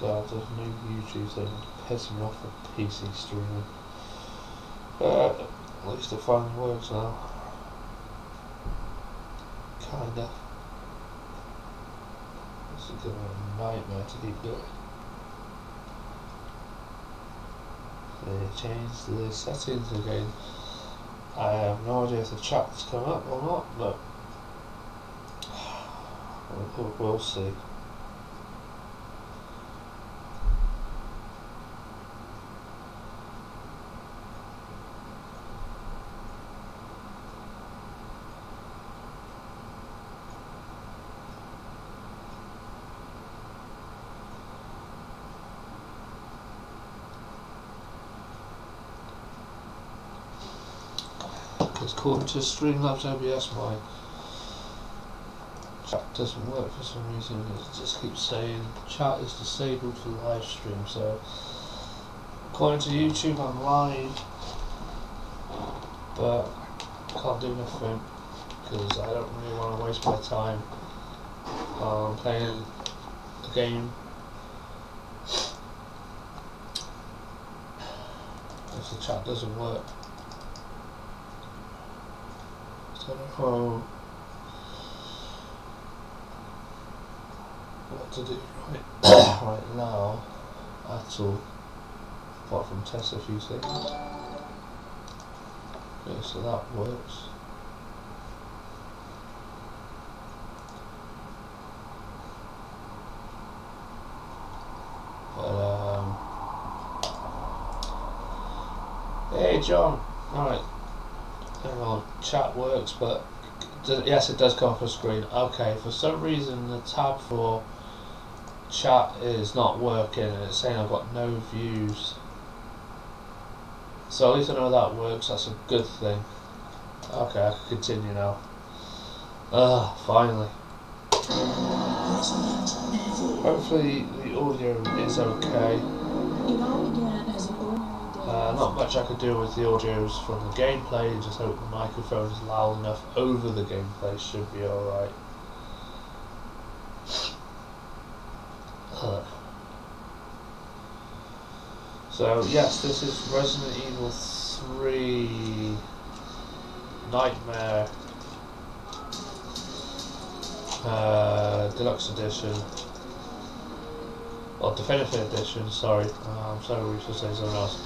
God, there's no YouTube thing pissing me off with PC streaming. But at least it finally works now. Kinda. This is gonna be a nightmare to keep doing. They changed the settings again. I have no idea if the chat's come up or not, but we'll see. According to Streamlabs OBS, my chat doesn't work for some reason. It just keeps saying chat is disabled for live stream. So according to YouTube, I'm live, but can't do nothing because I don't really want to waste my time playing a game if the chat doesn't work. I don't know what to do right now at all, apart from test a few things. Okay, so that works. But hey John, alright. Hang on, chat works, but yes, it does come up on screen. Okay, for some reason the tab for chat is not working and it's saying I've got no views. So at least I know that works, that's a good thing. Okay, I can continue now. Finally. Hopefully the audio is okay. Not much I could do with the audios from the gameplay, just hope the microphone is loud enough over the gameplay, should be alright. So yes, this is Resident Evil 3 Nightmare Deluxe Edition, or Definitive Edition, sorry, I'm sorry we should say something else.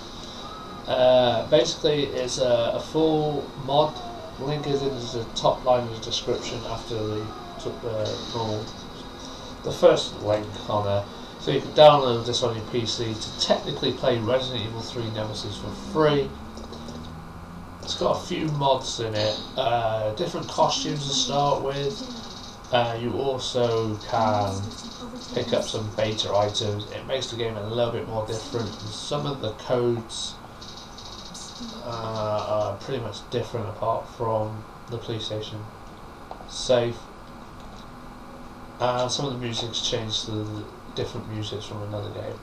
Basically it's a full mod. Link is in the top line of the description after the first link on there. So you can download this on your PC to technically play Resident Evil 3 Nemesis for free. It's got a few mods in it, different costumes to start with. You also can pick up some beta items. It makes the game a little bit more different. Some of the codes are pretty much different apart from the PlayStation save. Some of the music's changed to the different music from another game.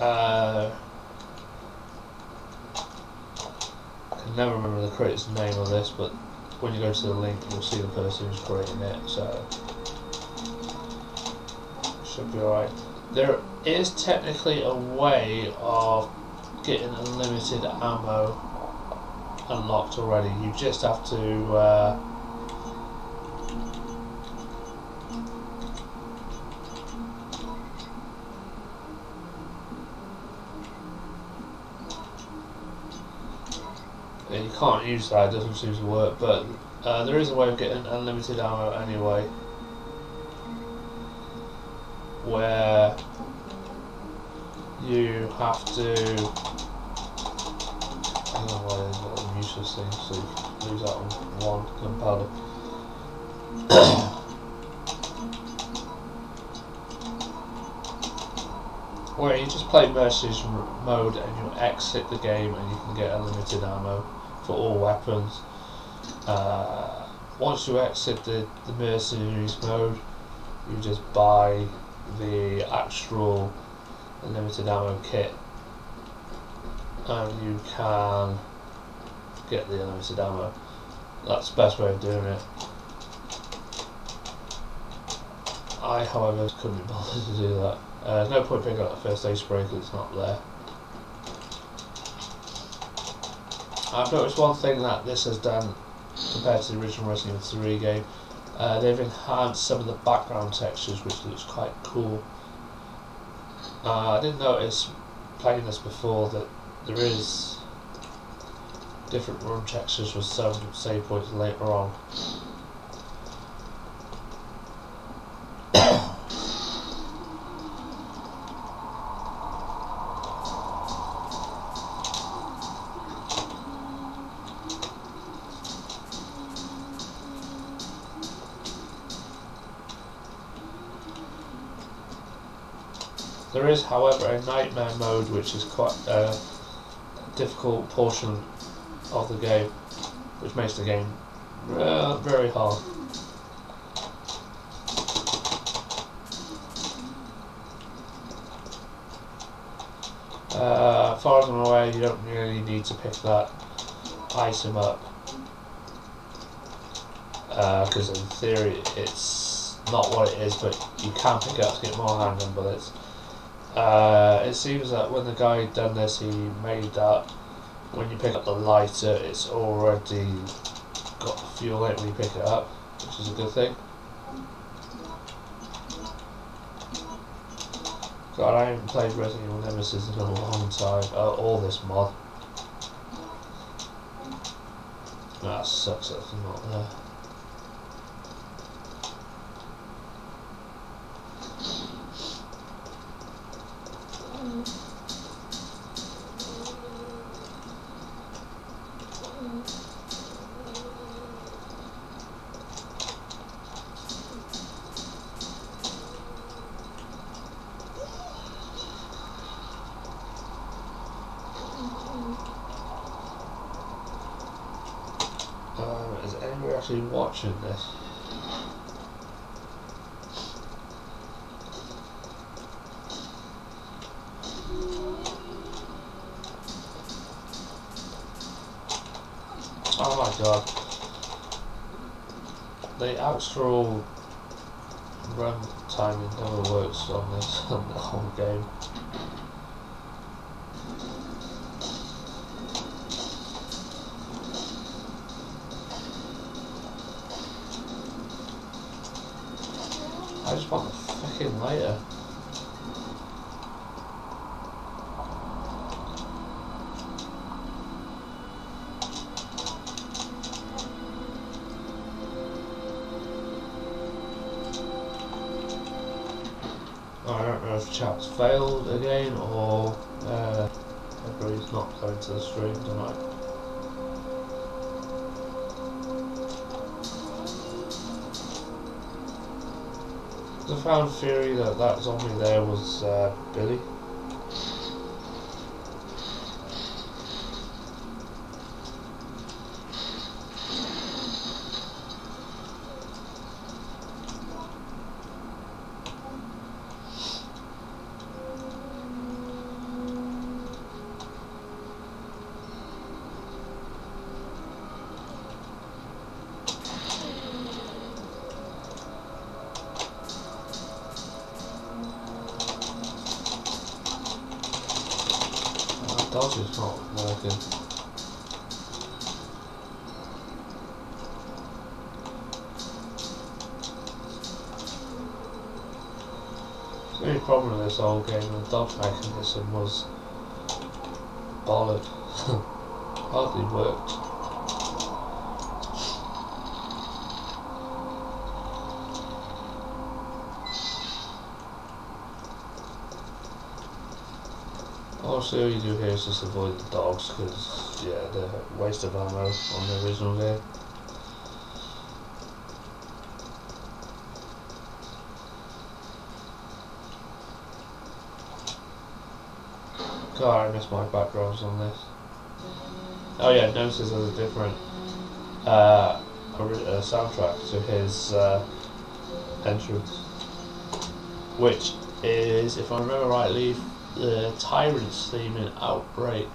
I can never remember the creator's name of this, but when you go to the link you'll see the person who's creating it, so should be alright. There is technically a way of getting unlimited ammo unlocked already. You just have to you can't use that, it doesn't seem to work, but there is a way of getting unlimited ammo anyway, where you have to, I don't know why there's a lot of useless things, so you can lose out on one gunpowder. Where you just play Mercenaries mode and you exit the game and you can get unlimited ammo for all weapons. Once you exit the Mercenaries mode, you just buy the actual unlimited ammo kit and you can get the unlimited ammo. That's the best way of doing it. I, however, couldn't be bothered to do that. No point picking up the first Icebreaker, it's not there. I've noticed one thing that this has done compared to the original Resident Evil 3 game. They've enhanced some of the background textures, which looks quite cool. I didn't notice playing this before that there is different run textures for some save points later on. There is, however, a nightmare mode, which is quite a difficult portion of the game, which makes the game very hard. As far as I'm aware, you don't really need to pick that item up, because in theory it's not what it is, but you can pick it up to get more handgun bullets. It seems that when the guy done this, he made that when you pick up the lighter, it's already got the fuel in it when you pick it up, which is a good thing. God, I haven't played Resident Evil Nemesis in a long time, or this mod. That sucks that it's not there. Is anybody actually watching this? Oh my god. The actual run timing never works on this, on the whole game. I just want the fucking lighter. I don't know if chat's failed again or everybody's not going to the stream tonight. The found theory that that zombie there was Billy. Dodge is not working. The only problem with this whole game, the dodge mechanism was bollocks. Hardly worked. Obviously all you do here is just avoid the dogs, because yeah, they're a waste of ammo on the original game. God, I miss my backgrounds on this. Oh yeah, Nemesis has a different soundtrack to his entrance, which is, if I remember rightly, the Tyrant's theme in Outbreak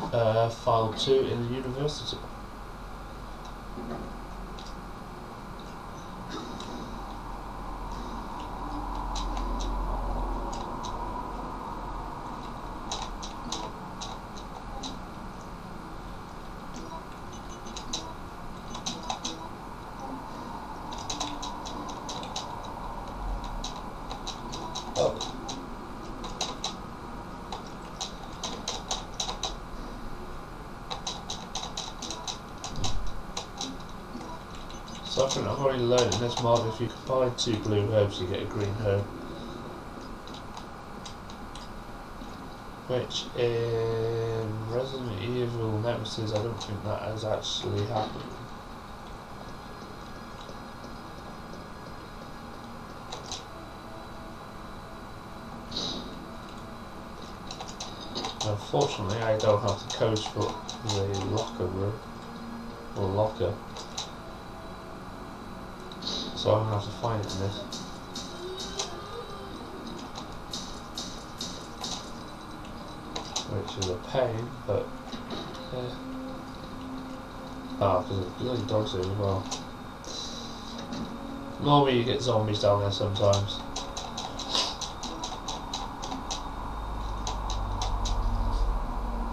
File 2 in the University. Something I've already learned in this mod, if you combine 2 blue herbs you get a green herb. Which in Resident Evil Nemesis I don't think that has actually happened. Unfortunately I don't have the codes for the locker room, or locker. So I'm going to have to find it in this. Which is a pain, but yeah. Because there's bloody dogs here as well. Normally you get zombies down there sometimes.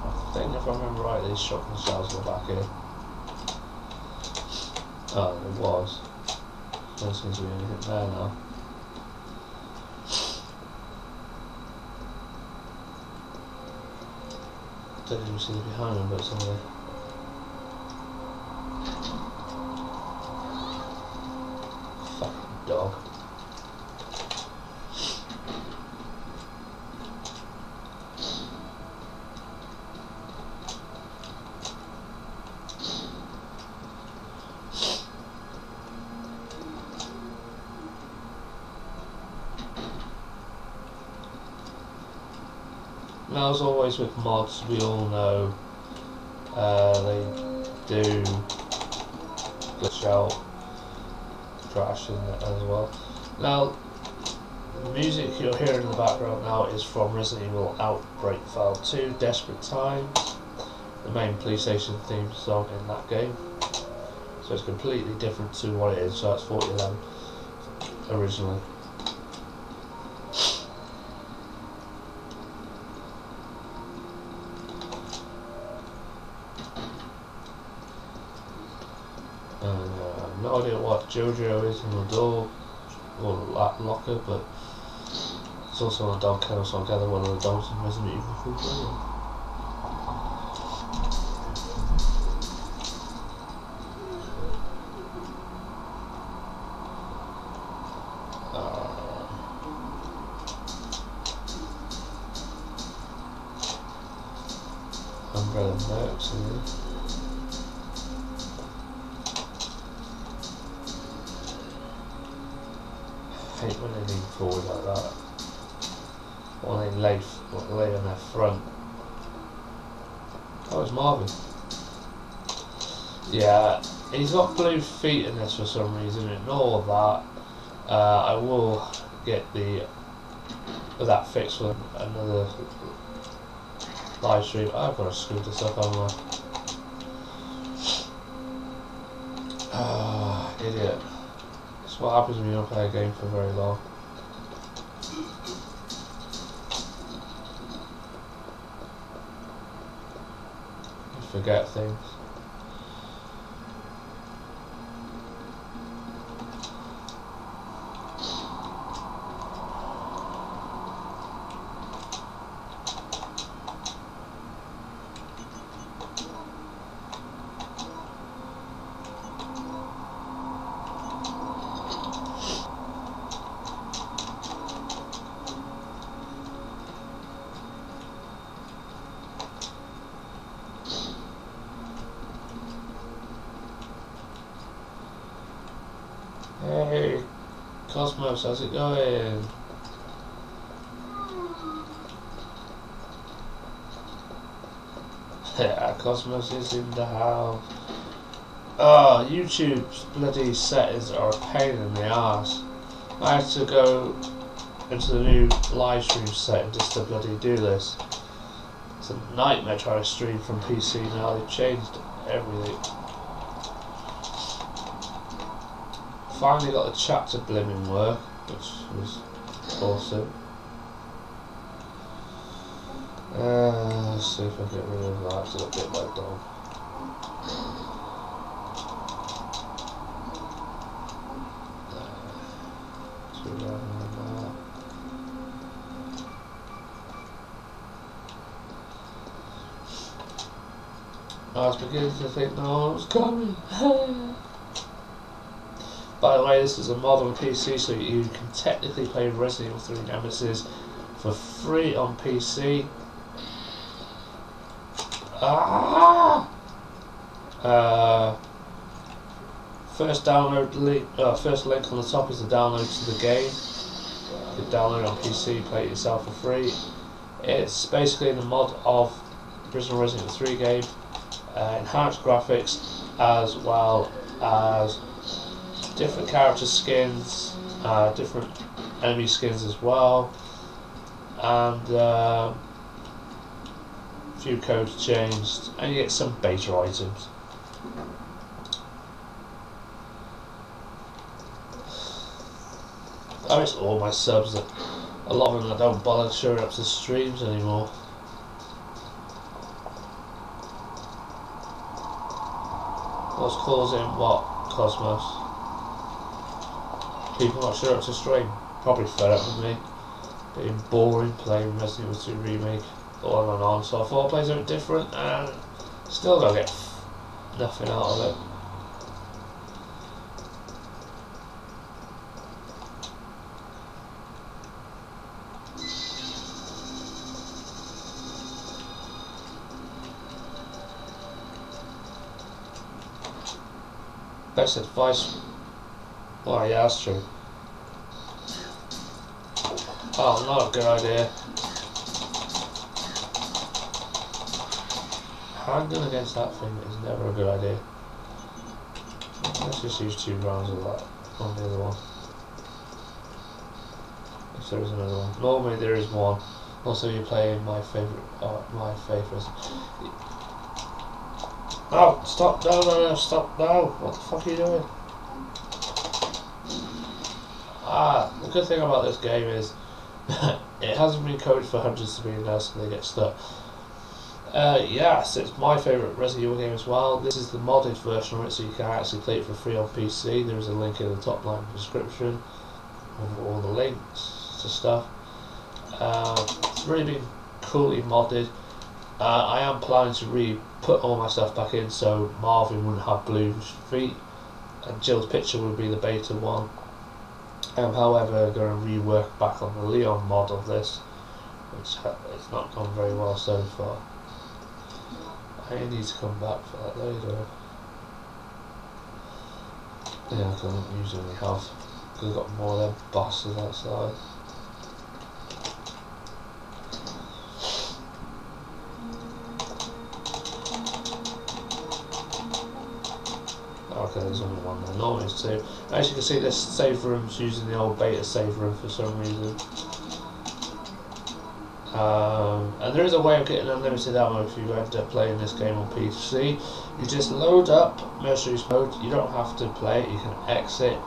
I think if I remember right, these shotgun shells were back here. Oh, there was. There seems to be anything there now. Don't even see it behind them, but it's somewhere. Fucking dog. Now, as always with mods, we all know they do glitch out, crash in it as well. Now, the music you're hearing in the background now is from Resident Evil Outbreak File 2, Desperate Times, the main PlayStation theme song in that game. So it's completely different to what it is, so that's 4011 originally. No idea what Jojo is in the door or locker, but it's also a dog kennel, so I'll gather one of the dogs in Resident Evil 3. Umbrella Mercs in there. I hate when they lean forward like that, or they lay on their front. Oh, it's Marvin. Yeah, he's got blue feet in this for some reason. Ignore that. I will get that fixed with another live stream. I've got to screw this up, haven't I? Idiot. That's what happens when you don't play a game for very long. You forget things. Hey, Cosmos, how's it going? Yeah, Cosmos is in the house. Oh, YouTube's bloody settings are a pain in the arse. I had to go into the new live stream setting just to bloody do this. It's a nightmare trying to stream from PC now. They've changed everything. Finally got the chat to blimmin' work, which was awesome. Let's see if I get rid of that, it's a little bit like dog. I was beginning to think no one was coming. By the way, this is a mod on PC, so you can technically play Resident Evil 3 Nemesis for free on PC. First download link, first link on the top is the download to the game. You can download it on PC, play it yourself for free. It's basically the mod of the original Resident Evil 3 game, enhanced graphics as well as different character skins, different enemy skins as well, and a few codes changed, and you get some beta items. I miss all my subs. That a lot of them that don't bother showing up to streams anymore. What's causing what, Cosmos? People not showing up to stream. Probably fed up with me. Being boring playing Resident Evil 2 Remake on and on. So I thought I'd play something different and still don't get nothing out of it. Best advice. Well, yeah, that's true. Oh, not a good idea. Handgun against that thing is never a good idea. Let's just use 2 rounds of that on the other one. If there is another one. Normally there is one. Also, you're playing my favourites. Oh, stop, no, stop, no. What the fuck are you doing? The good thing about this game is it hasn't been coded for hundreds to be there, so they get stuck. Yes, it's my favourite Resident Evil game as well. This is the modded version of it, so you can actually play it for free on PC. There is a link in the top line description with all the links to stuff. It's really been coolly modded. I am planning to put all my stuff back in, so Marvin wouldn't have blue feet and Jill's picture would be the beta one. However, I'm going to rework back on the Leon mod of this, which it's not gone very well so far. I need to come back for that later. Yeah, I don't use any health because I've got more of them bastards outside. Okay, there's only one there. Normally it's 2. As you can see, this save room's using the old beta save room for some reason. And there is a way of getting unlimited ammo if you end up playing this game on PC. You just load up Mercenaries mode. You don't have to play it. You can exit.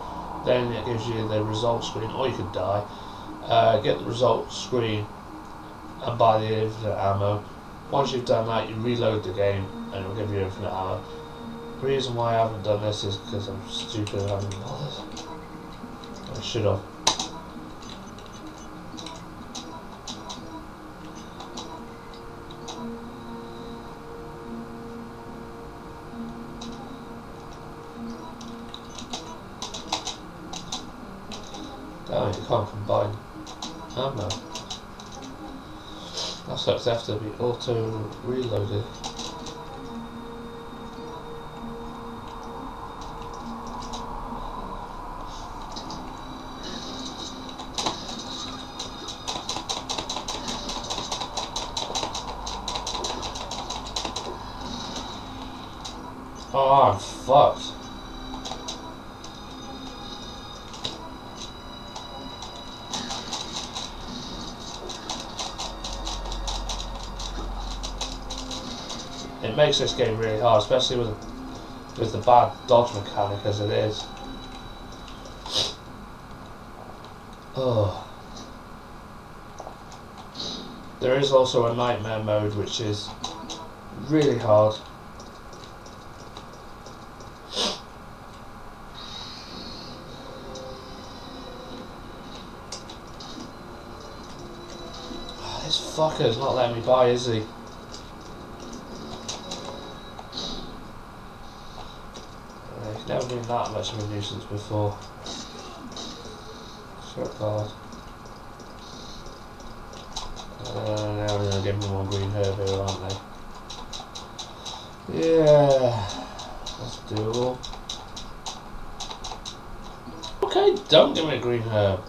Then it gives you the result screen, or you could die. Get the result screen and buy the infinite ammo. Once you've done that, you reload the game and it will give you infinite ammo. The reason why I haven't done this is because I'm stupid and haven't bothered. I should have. Oh, you can't combine ammo. That sucks, they have to be auto reloaded. Oh, I'm fucked. It makes this game really hard, especially with the bad dodge mechanic as it is. Oh. There is also a nightmare mode which is really hard. This fucker's not letting me buy, is he? He's never been that much of a nuisance before. Short card. Now they're going to give me one green herb here, aren't they? Yeah, that's doable. Okay, don't give me a green herb.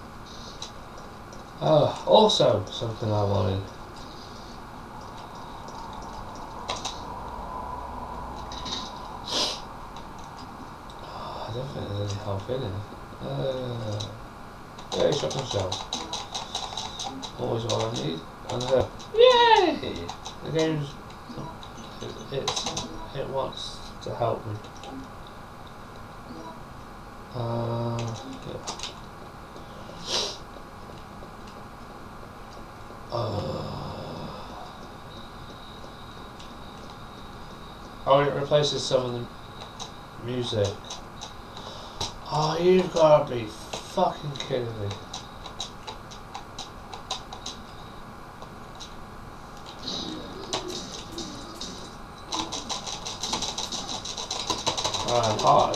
Also something I wanted. I don't think there's any health in it. Yeah, shotgun shells. Always what I need. And yay! The game's it wants to help me. Yeah. Oh, it replaces some of the music. Oh, you've got to be fucking kidding me.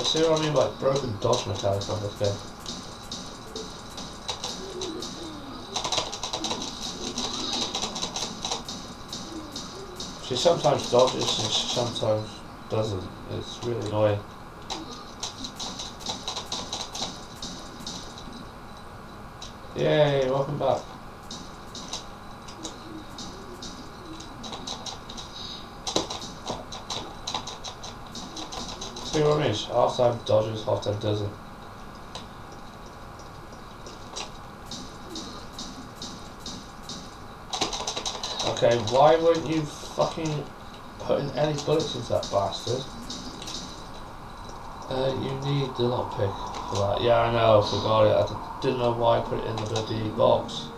See what I mean by broken dodge mechanics on this game. She sometimes dodges and she sometimes doesn't. It's really annoying. Yay, welcome back. See what I mean? Half time dodges, half time doesn't. Okay, why weren't you fucking putting any bullets into that bastard? You need the lockpick for that. Yeah, I know, I forgot it. I didn't know why I put it in the bloody box.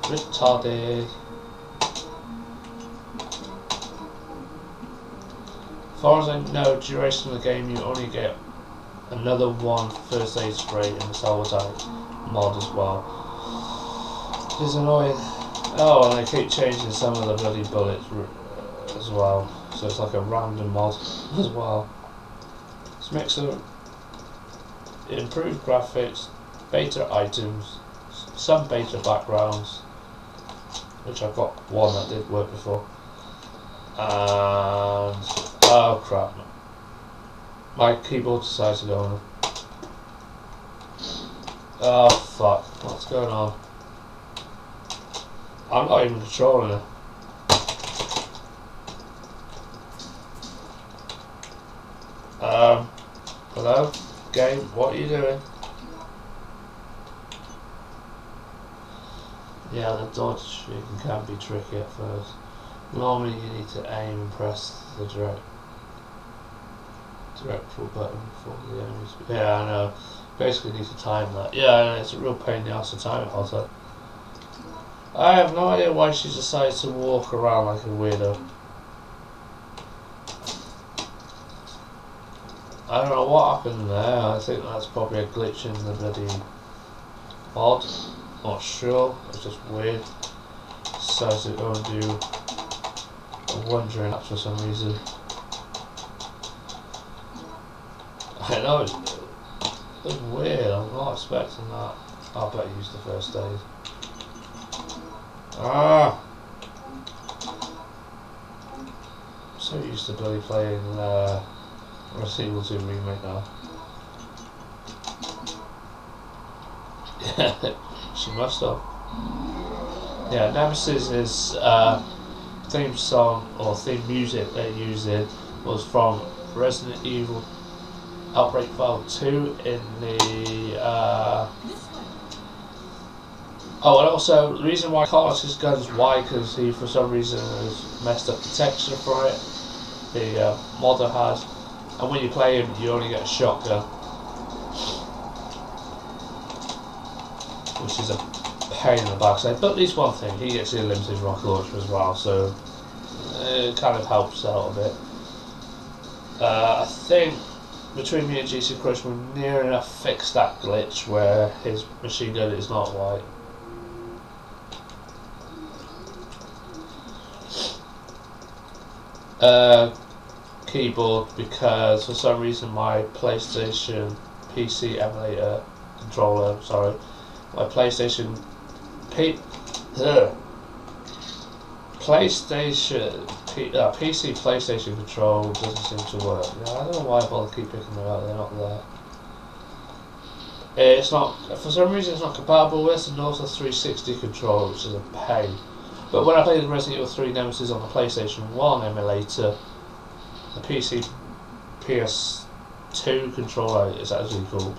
Retarded. As far as I know, duration of the game, you only get another one first aid spray in the Salvador mod as well. It's annoying. Oh, and they keep changing some of the bloody bullets as well, so it's like a random mod as well. It's a mix of improved graphics, beta items, some beta backgrounds, which I've got one that did work before, and oh crap, my keyboard decides to go on. Oh fuck, what's going on? I'm not even controlling it. Hello? Game, what are you doing? Yeah, the dodge can be tricky at first. Normally you need to aim and press the direct pull button for the enemies. Yeah, I know. Basically need to time that. Yeah, it's a real pain in the ass to time it also. I have no idea why she decided to walk around like a weirdo. I don't know what happened there. I think that's probably a glitch in the bloody mod. Not sure. It's just weird. Decided to go and do a wandering up for some reason. I know it's weird. I'm not expecting that. I better use the first aid. Ah! I'm so used to bloody playing Resident Evil 2 remake now. Yeah, she must have. Yeah, Nemesis is theme song or theme music they're using was from Resident Evil Outbreak File 2 in the oh, and also the reason why Carlos' gun's white because he for some reason has messed up the texture for it. The modder has, and when you play him you only get a shotgun, which is a pain in the backside. But at least one thing, he gets the limited rocket launcher as well, so it kind of helps out a bit. I think between me and GC Crush we're near enough fixed that glitch where his machine gun is not white. keyboard because for some reason my PlayStation PC emulator controller, sorry, my PlayStation PC PlayStation control doesn't seem to work. Yeah, I don't know why I bother keep picking them out, they're not there. It's not, for some reason it's not compatible with the North 360 controller, which is a pain. But when I played Resident Evil 3 Nemesis on the PlayStation 1 emulator, the PS2 controller is actually called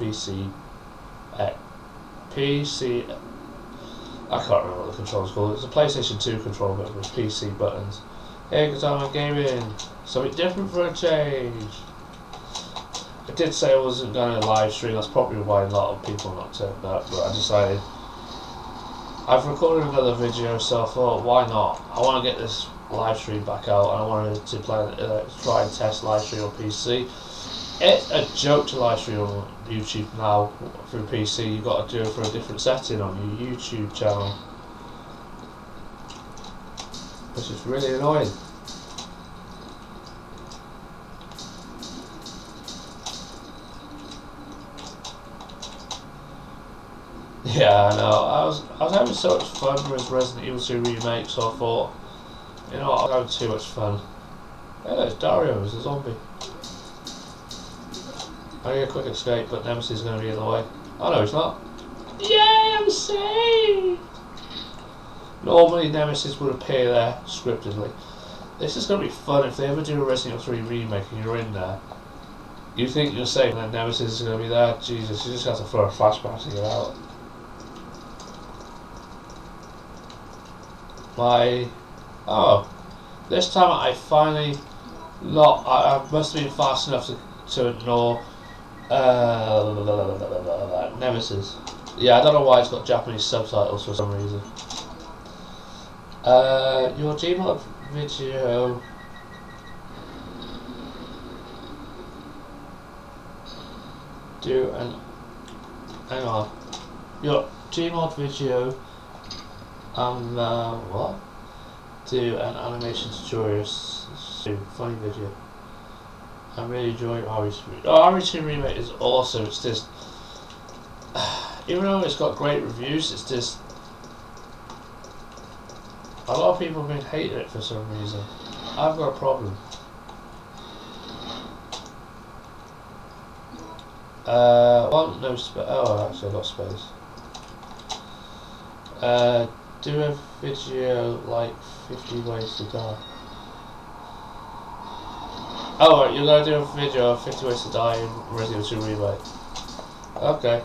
I can't remember what the controller's called. It's a PlayStation 2 controller but with PC buttons. Hey, Guitar Gaming, something different for a change. I did say I wasn't going to live stream, that's probably why a lot of people not turned up, but I decided I've recorded another video, so I thought why not? I want to get this live stream back out and I wanted to try and test live stream on PC. It's a joke to live stream on YouTube now through PC. You've got to do it for a different setting on your YouTube channel, which is really annoying. Yeah, I know. I was having so much fun with Resident Evil 2 Remake, so I thought, you know what, I'm having too much fun. Hey, there's Dario, he's a zombie. I need a quick escape, but Nemesis is going to be in the way. Oh no, he's not. Yay, I'm safe! Normally Nemesis would appear there, scriptedly. This is going to be fun if they ever do a Resident Evil 3 Remake and you're in there. You think you're safe and then Nemesis is going to be there. Jesus, you just have to throw a flashback to get out. Oh, this time I finally I must have been fast enough to ignore Nemesis. Yeah, I don't know why it's got Japanese subtitles for some reason. Your Gmod video hang on. Your Gmod video what? Do an animation tutorial, funny video. I'm really enjoying RE2. Oh, RE2 Remake is awesome. It's just, even though it's got great reviews, it's just, a lot of people have been hating it for some reason. I've got a problem. No space. Oh, actually I got space. Do a video like 50 ways to die. Oh right, you're gonna do a video of 50 ways to die in Resident Evil 2 Remake. Okay.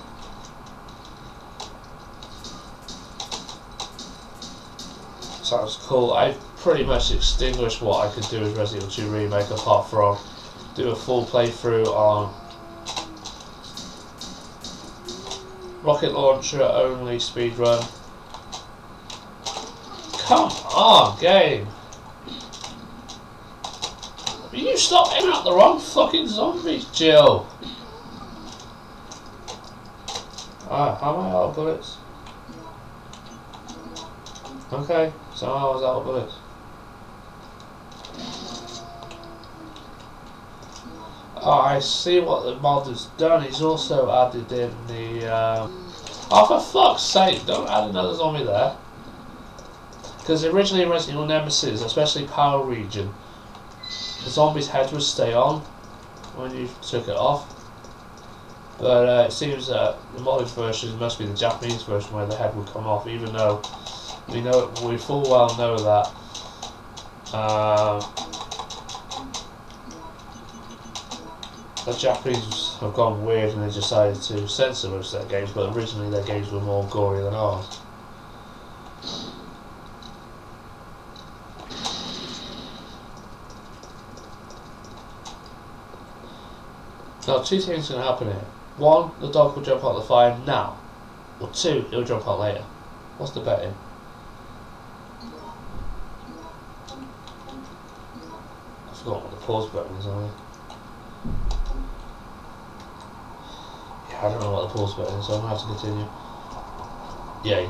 Sounds cool. I've pretty much extinguished what I could do with Resident Evil 2 Remake apart from do a full playthrough on rocket launcher only speedrun. Come on, game! Will you stop aiming at the wrong fucking zombies, Jill? Ah, how am I out of bullets? Okay, so I was out of bullets. Oh, I see what the mod has done. He's also added in the oh, for fuck's sake, don't add another zombie there. Because originally in Resident Evil Nemesis, especially Power Region, the zombie's head would stay on when you took it off. But it seems that the modded version must be the Japanese version where the head would come off, even though we full well know that the Japanese have gone weird and they decided to censor most of their games, but originally their games were more gory than ours. Now, two things can happen here. One, the dog will jump out of the fire now. Or two, it'll jump out later. What's the bet in? I forgot what the pause button is on it. Yeah, I don't know what the pause button is, so I'm going to have to continue. Yeah,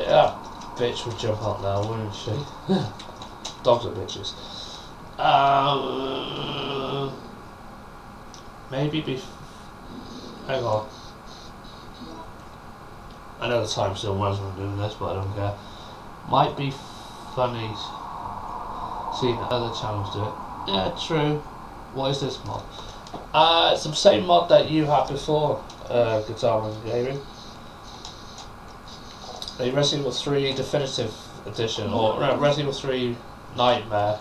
that bitch would jump out now, wouldn't she? Dogs are bitches. maybe be... Hang on. I know the time still runs when I'm doing this, but I don't care. Might be funny seeing other channels do it. Yeah, true. What is this mod? It's the same mod that you had before, Guitar Man Gaming. The Resident Evil 3 Definitive Edition, or no, Resident Evil 3 Nightmare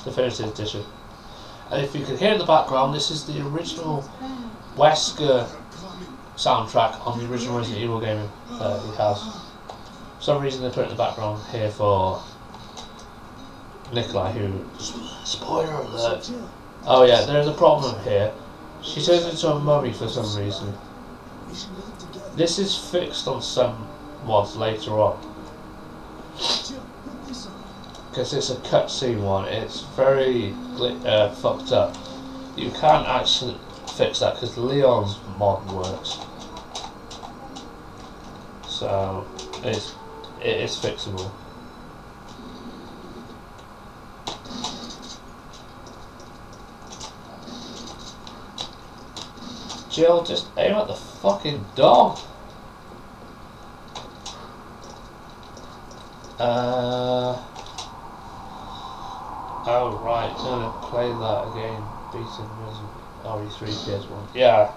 Definitive Edition. And if you can hear in the background, this is the original Wesker soundtrack on the original Resident Evil game he has. For some reason they put it in the background here for Nikolai, who... Spoiler alert! Oh yeah, there's a problem here. She turns into a mummy for some reason. This is fixed on some mods later on. Because it's a cutscene one, it's very fucked up. You can't actually fix that because Leon's mod works. So it is fixable. Jill, just aim at the fucking dog. Oh right, gonna play that again. Beating RE3 PS1. Yeah,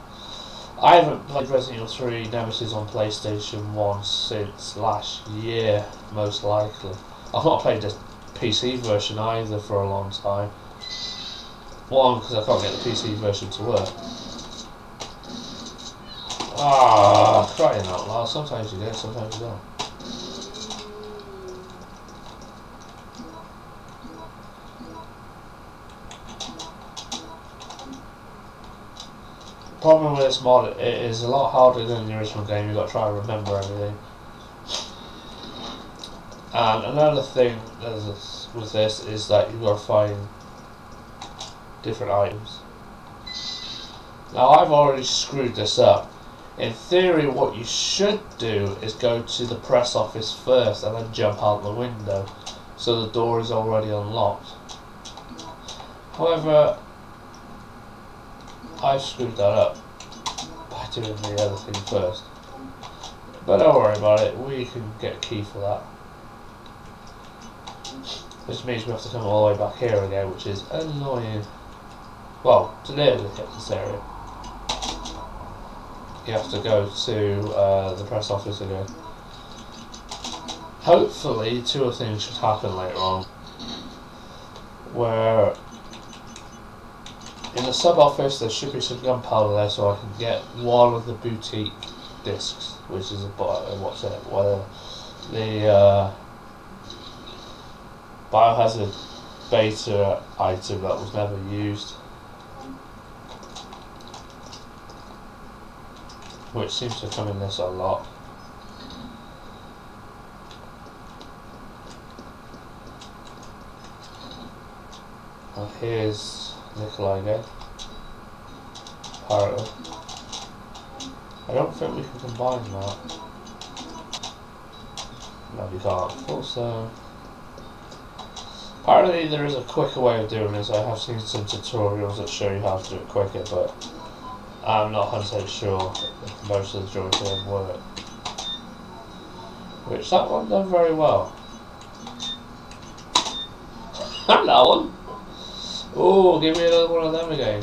I haven't played Resident Evil 3 Nemesis on PlayStation 1 since last year, most likely. I've not played the PC version either for a long time. One, because I can't get the PC version to work. Ah, crying out loud. Sometimes you get, sometimes you don't. The problem with this mod, it is a lot harder than the original game. You've got to try and remember everything. And another thing with this is that you've got to find different items. Now I've already screwed this up. In theory, what you should do is go to the press office first and then jump out the window, so the door is already unlocked. However, I've screwed that up by doing the other thing first. But don't worry about it, we can get a key for that. Which means we have to come all the way back here again, which is annoying. Well, to nearly hit this area. You have to go to the press office again. Hopefully, two things should happen later on. Where in the sub office there should be some gunpowder there, so I can get one of the boutique discs, which is a where the Biohazard beta item that was never used. Which seems to come in this a lot. And here's Nikolai again. Apparently. I don't think we can combine that. No, we can't. Also, apparently there is a quicker way of doing this. I have seen some tutorials that show you how to do it quicker, but I'm not 100% sure if most of the joints of them work. Which that one done very well. And that one! Oh, give me another one of them again.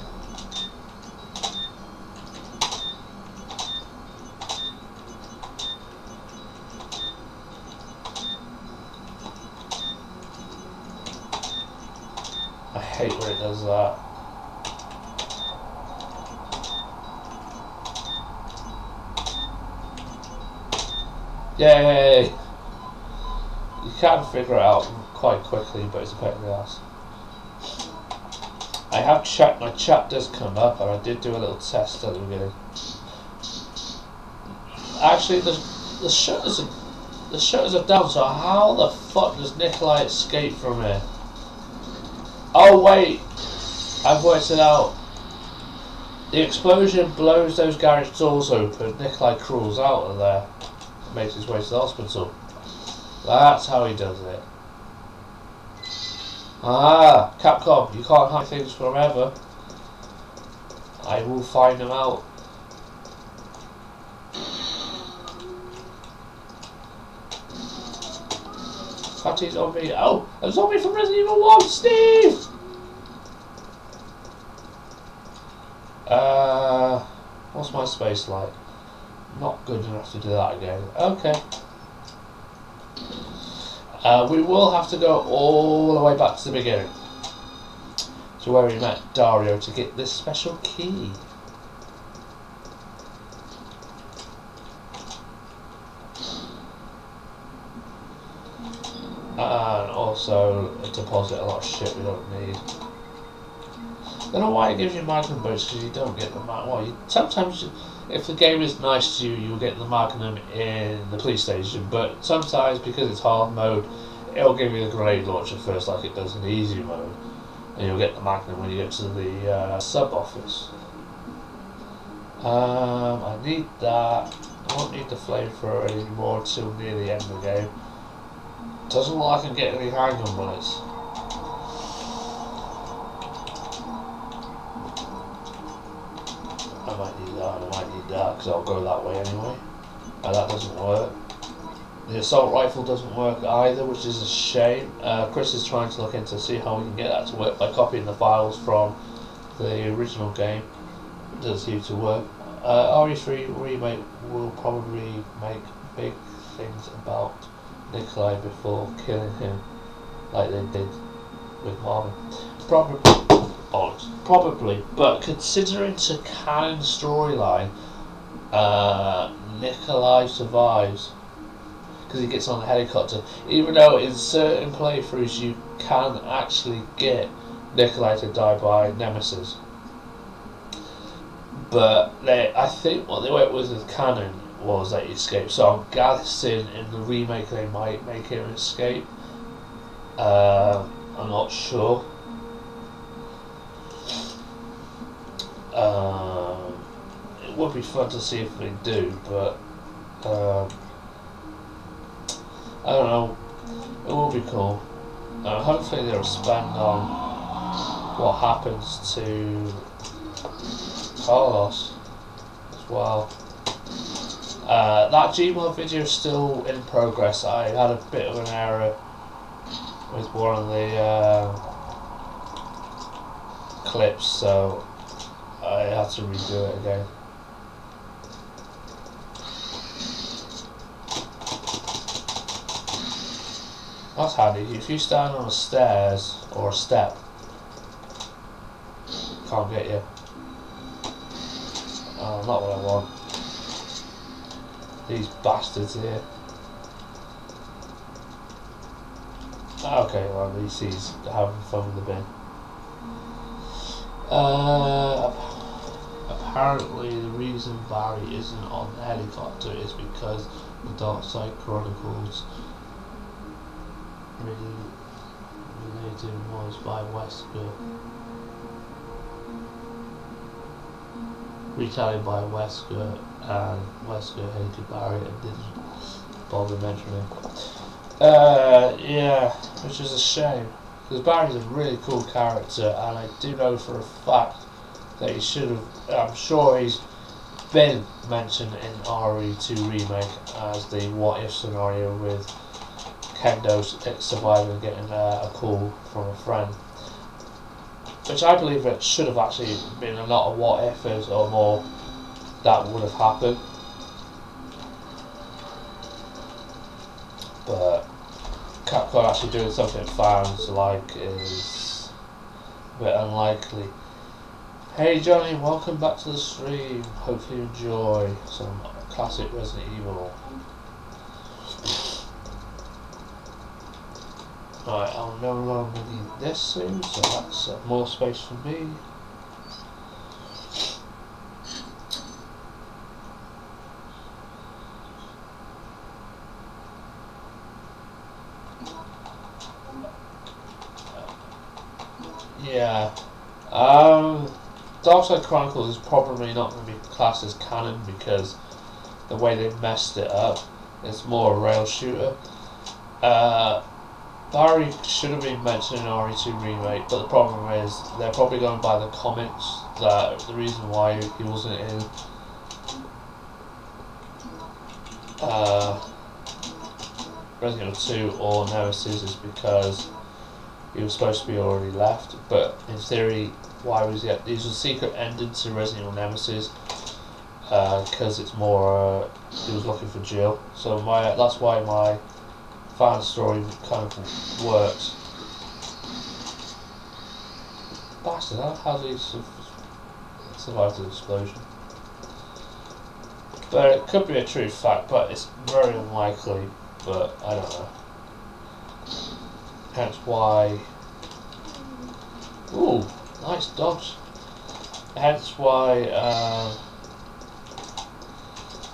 I hate when it does that. Yay! You can figure it out quite quickly, but it's a pain in the ass. I have checked, my chat does come up, and I did do a little test at the beginning. Actually, the shutters are down, so how the fuck does Nikolai escape from here? Oh wait! I've worked it out. The explosion blows those garage doors open, Nikolai crawls out of there. Makes his way to the hospital. That's how he does it. Ah, Capcom, you can't hide things forever. I will find them out. Fatty zombie. Oh, a zombie from Resident Evil 1, Steve! What's my space like? Not good enough to do that again. Okay. We will have to go all the way back to the beginning, to where we met Dario to get this special key. And also deposit a lot of shit we don't need. I don't know why it gives you Magnum boots, because you don't get the Magnum. Sometimes, if the game is nice to you, you'll get the Magnum in the police station, but sometimes, because it's hard mode, it'll give you the grenade launcher first, like it does in the easy mode, and you'll get the Magnum when you get to the sub-office. I need that. I won't need the flamethrower anymore until near the end of the game. Doesn't look like I can get any handgun bullets. I might need that, and I might need that, because I'll go that way anyway. And that doesn't work. The assault rifle doesn't work either, which is a shame. Chris is trying to look into see how we can get that to work by copying the files from the original game. It doesn't seem to work. RE3 Remake will probably make big things about Nikolai before killing him, like they did with Marvin. Probably, but considering it's a canon storyline, Nikolai survives because he gets on the helicopter. Even though in certain playthroughs you can actually get Nikolai to die by Nemesis, but I think what they went with canon was that he escaped. So I'm guessing in the remake they might make him escape. I'm not sure. It would be fun to see if they do, but I don't know. It will be cool. Hopefully they'll expand on what happens to Carlos as well. That Gmod video is still in progress. I had a bit of an error with one of the clips, so I had to redo it again. That's handy. If you stand on the stairs or a step, can't get you. Oh, not what I want. These bastards here. Okay, well, at least he's having fun with the bin. Apparently the reason Barry isn't on the helicopter is because the Dark Side Chronicles related was by Wesker. Retelling by Wesker, and Wesker hated Barry and didn't bother mentioning him. Yeah, which is a shame, because Barry's a really cool character, and I do know for a fact that he should have, I'm sure he's been mentioned in RE2 Remake as the what if scenario with Kendo surviving and getting a call from a friend, which I believe it should have actually been a lot of what ifs or more that would have happened, but Capcom actually doing something fans like is a bit unlikely. Hey Johnny, welcome back to the stream. Hopefully you enjoy some classic Resident Evil. Right, I'll no longer need this soon, so that's more space for me. Yeah. Dark Side Chronicles is probably not going to be classed as canon because the way they messed it up, it's more a rail shooter. Barry should have been mentioned in RE2 Remake, but the problem is they're probably going by the comics that the reason why he wasn't in Resident Evil 2 or Nemesis is because he was supposed to be already left, but in theory, why was he at, these were secret ending to Resident Evil Nemesis, because it's more, he was looking for Jill, so that's why my fan story kind of works. Bastard, how did he survive the explosion? But it could be a true fact, but it's very unlikely, but I don't know. Hence why... Ooh, nice dodge. Hence why,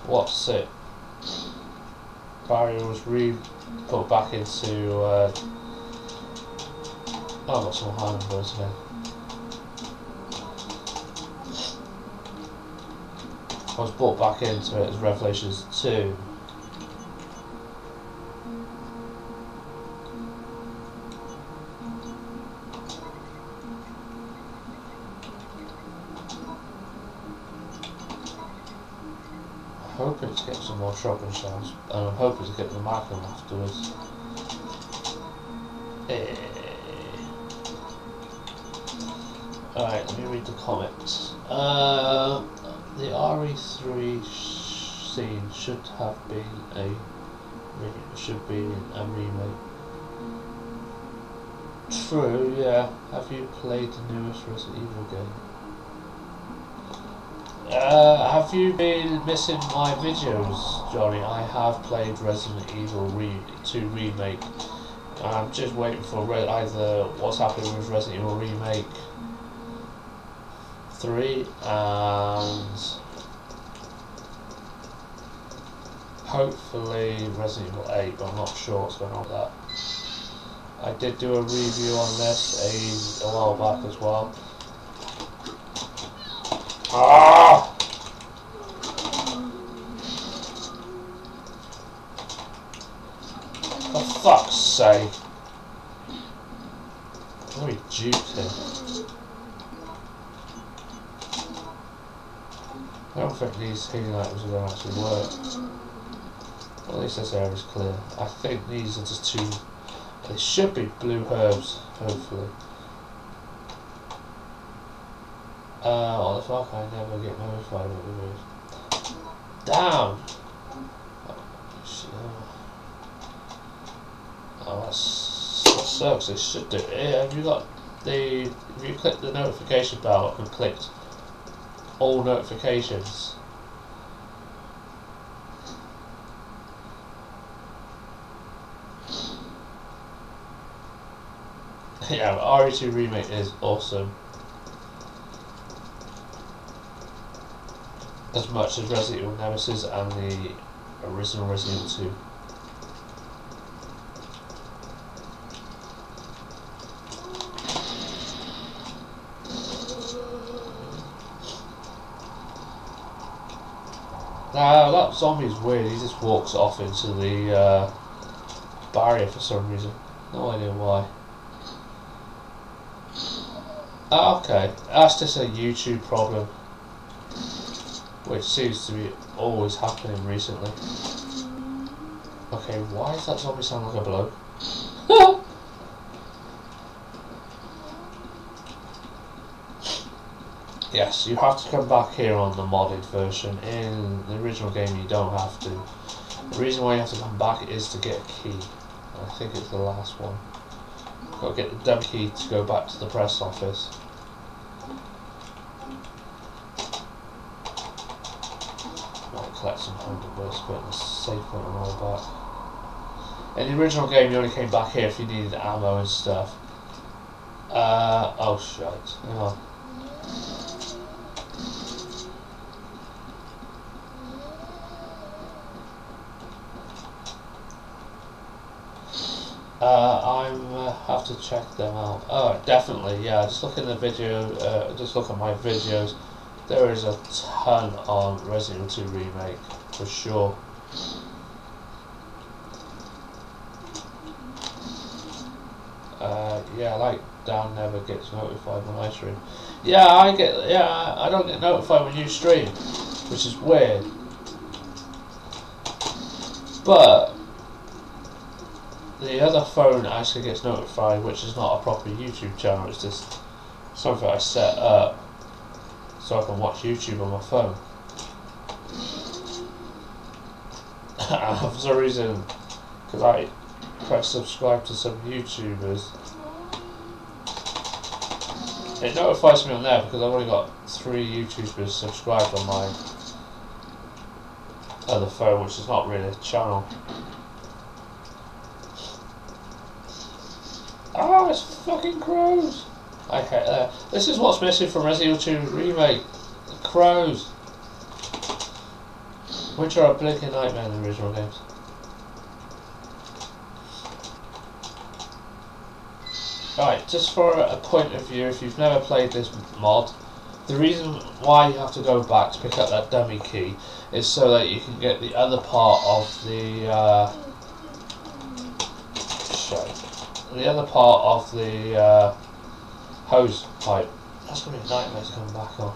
what's it? Barry was put back into, oh, I've got some high numbers here. I was brought back into it as Revelations 2. I'm hoping to get some more shotgun shells, and I'm hoping to get the Magnum afterwards. Alright, let me read the comments. The RE3 scene should have been a remake. True, yeah. Have you played the newest Resident Evil game? Have you been missing my videos, Johnny? I have played Resident Evil 2 Remake. I'm just waiting for either what's happening with Resident Evil Remake 3 and hopefully Resident Evil 8, but I'm not sure what's going on with that. I did do a review on this a while back as well. Ah! For fuck's sake. Let me juke him. I don't think these healing items are going to actually work. Well, at least this area is clear. I think these are just two. They should be blue herbs, hopefully. What the fuck? I never get notified what it is. Damn! Oh, that sucks. It should do. Have you got the? If you click the notification bell and clicked all notifications. Yeah, RE2 Remake is awesome. As much as Resident Evil Nemesis and the original Resident Evil 2. That zombie is weird, he just walks off into the barrier for some reason. No idea why. Okay, that's just a YouTube problem, which seems to be always happening recently. Okay, why does that zombie sound like a bloke? Yes, you have to come back here on the modded version. In the original game you don't have to. The reason why you have to come back is to get a key. I think it's the last one. Got to get the dumb key to go back to the press office. Might collect some 100 bullets, but the safe point and all back. In the original game you only came back here if you needed ammo and stuff. Oh shit. Oh. I have to check them out. Oh, definitely, yeah. Just look in the video. Just look at my videos. There is a ton on Resident Evil 2 Remake for sure. Yeah, like Dan never gets notified when I stream. Yeah, I don't get notified when you stream, which is weird. But the other phone actually gets notified, which is not a proper YouTube channel. It's just something I set up so I can watch YouTube on my phone. For some reason, because I press subscribe to some YouTubers, it notifies me on there because I've only got 3 YouTubers subscribed on my other phone, which is not really a channel. Oh, it's fucking crows! I hate that. This is what's missing from Resident Evil 2 Remake. The crows. Which are a blinking nightmare in the original games. Right, just for a point of view, if you've never played this mod, the reason why you have to go back to pick up that dummy key is so that you can get the other part of the hose pipe. That's going to be a nightmare to come back on.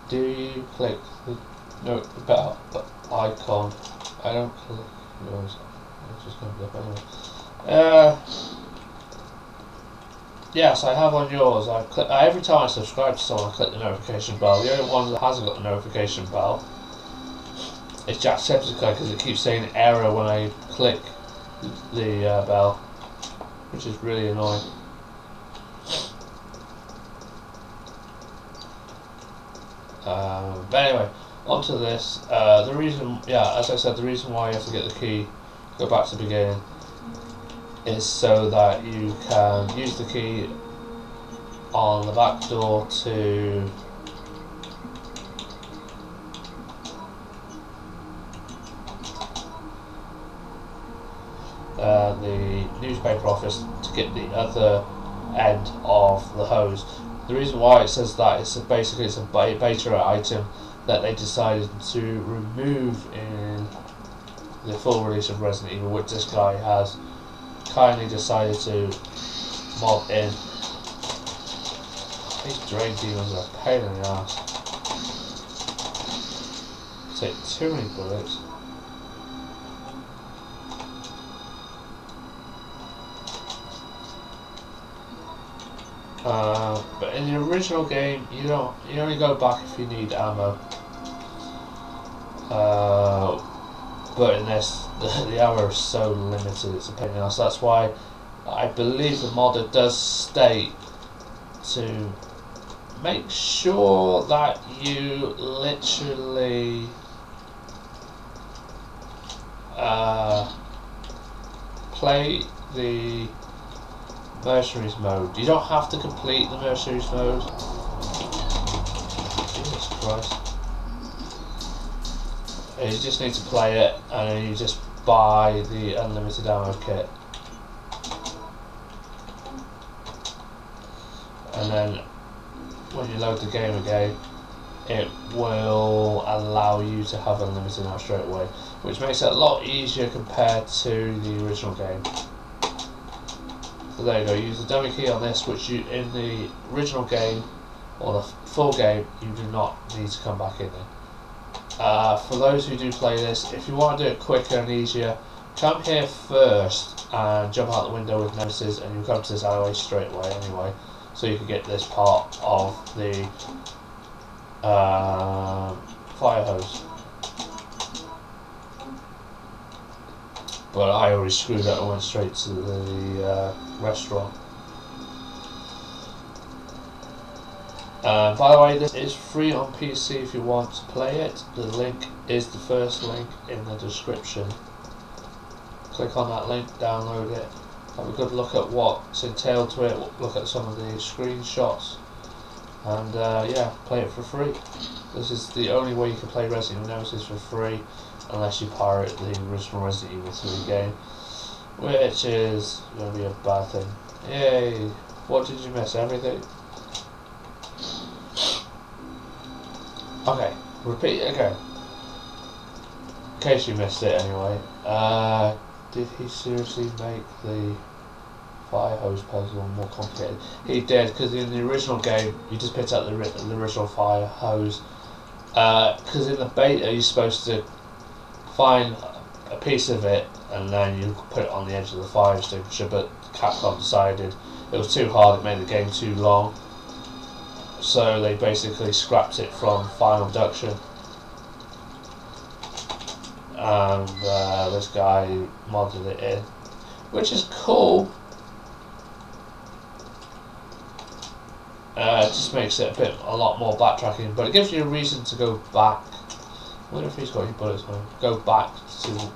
Do you click the bell icon? I don't click yours. It's just going to be up anyway. Yes, I have on yours. Every time I subscribe to someone, I click the notification bell. The only one that hasn't got the notification bell is Jacksepticeye, because it keeps saying error when I click the bell, which is really annoying. But anyway, onto this. The reason, as I said, the reason why you have to get the key, go back to the beginning, is so that you can use the key on the back door to the newspaper office to get the other end of the hose. The reason why it says that is basically it's a beta item that they decided to remove in the full release of Resident Evil, which this guy has kindly decided to mod in. These drain demons are a pain in the ass. Take too many bullets. But in the original game, you only go back if you need ammo. But in this, the ammo is so limited, it's a pain in the ass. That's why I believe the modder does state to make sure that you literally play the Mercenaries mode. You don't have to complete the Mercenaries mode. Jesus Christ. You just need to play it, and then you just buy the unlimited ammo kit. And then when you load the game again, it will allow you to have unlimited ammo straight away, which makes it a lot easier compared to the original game. So there you go, use the dummy key on this, which you in the original game or the full game you do not need to come back in there. For those who do play this, if you want to do it quicker and easier, come here first and jump out the window with Nemesis, and you'll come to this alleyway straight away anyway, so you can get this part of the fire hose. But I already screwed up and went straight to the restaurant. By the way, this is free on PC if you want to play it. The link is the first link in the description. Click on that link, download it, have a good look at what's entailed to it, look at some of the screenshots, and yeah, play it for free. This is the only way you can play Resident Evil Nemesis for free, unless you pirate the original Resident Evil 3 game, which is going to be a bad thing. Yay! What did you miss? Everything? Okay, repeat it again. In case you missed it anyway. Did he seriously make the fire hose puzzle more complicated. He did, because in the original game you just picked up the original fire hose. Because in the beta you're supposed to find a piece of it and then you put it on the edge of the fire extinguisher, but Capcom decided it was too hard, it made the game too long, so they basically scrapped it from final production. And this guy modded it in, which is cool. It just makes it a lot more backtracking, but it gives you a reason to go back. I wonder if he's got any bullets on him. Go back to the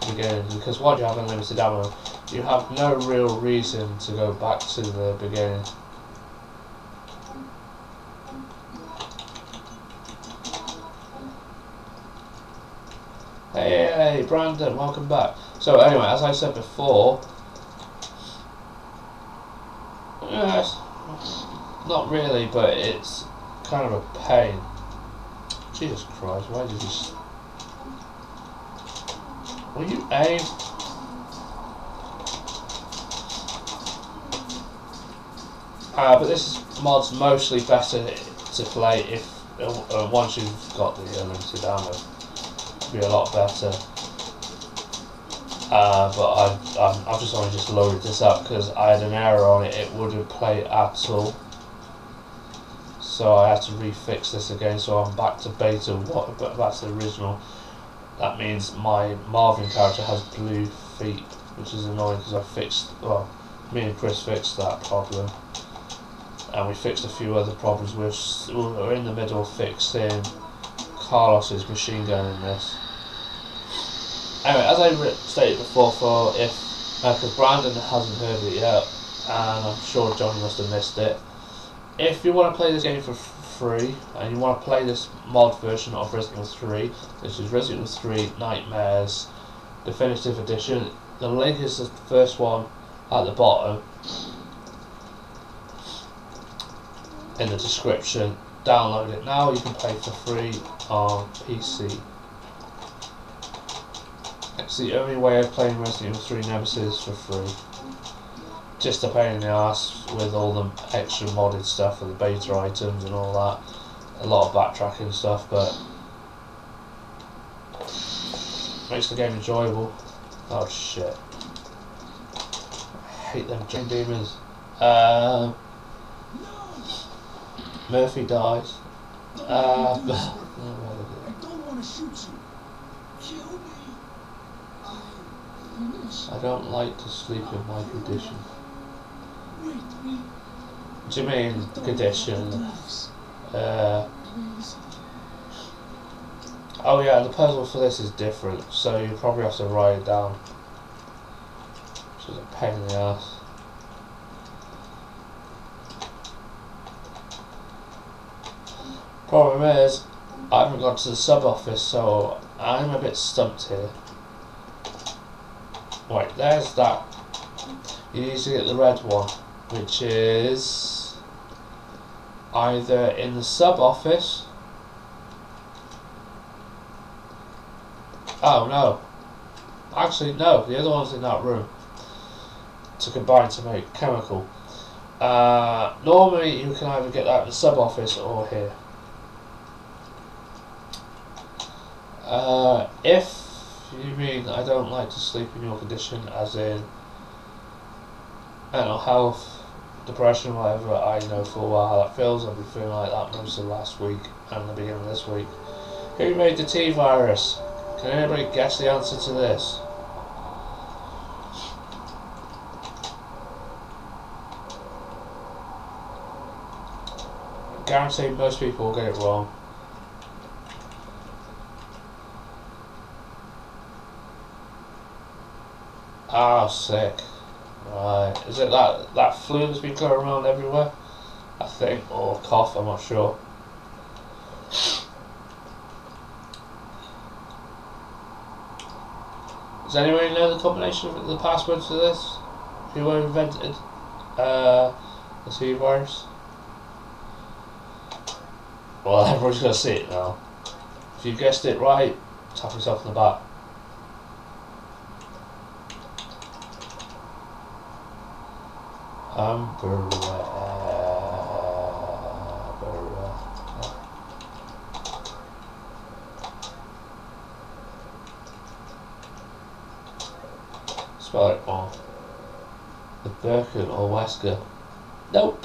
beginning, because once you have unlimited ammo, you have no real reason to go back to the beginning. Hey Brandon, welcome back. So anyway, as I said before, yes, not really, but it's kind of a pain. Jesus Christ, why did you... Will you aim? But this mod's mostly better to play if once you've got the unlimited ammo. It'll be a lot better. But I've just only just loaded this up because I had an error on it. It wouldn't play at all. So I had to refix this again. So I'm back to beta. Back to the original. That means my Marvin character has blue feet, which is annoying because I fixed. Well, me and Chris fixed that problem. And we fixed a few other problems. We're in the middle of fixing Carlos's machine gun in this. Anyway, as I stated before, because Brandon hasn't heard it yet, and I'm sure Johnny must have missed it. If you want to play this game for free, and you want to play this mod version of Resident Evil 3, this is Resident Evil 3 Nightmares Definitive Edition. The link is the first one at the bottom in the description. Download it now. You can play for free on PC. It's the only way of playing Resident Evil 3 Nemesis for free. Just a pain in the ass with all the extra modded stuff and the beta items and all that. A lot of backtracking stuff, but makes the game enjoyable. Oh shit. I hate them giant demons. Murphy dies. I don't want to shoot you. Kill me. I don't like to sleep in my condition. Wait. What do you mean, condition? Oh yeah, the puzzle for this is different, so you probably have to write it down. Which is a pain in the ass. Problem is, I haven't got to the sub office, so I'm a bit stumped here. Right, there's that. You need to get the red one, which is either in the sub office. Oh no. Actually no, the other one's in that room. To combine to make chemical. Normally you can either get that in the sub office or here. If you mean I don't like to sleep in your condition, as in mental health, depression, whatever, I know full well how that feels. I've been feeling like that most of last week and the beginning of this week. Who made the T-virus? Can anybody guess the answer to this? I guarantee most people will get it wrong. Ah, sick. Right. Is it that flu that's been going around everywhere? I think. Or cough, I'm not sure. Does anyone know the combination of the password to this? Who invented the T-virus? Well, everyone's going to see it now. If you guessed it right, tap yourself on the back. Umbrella. Spell it wrong. The Birkin or Wesker. Nope.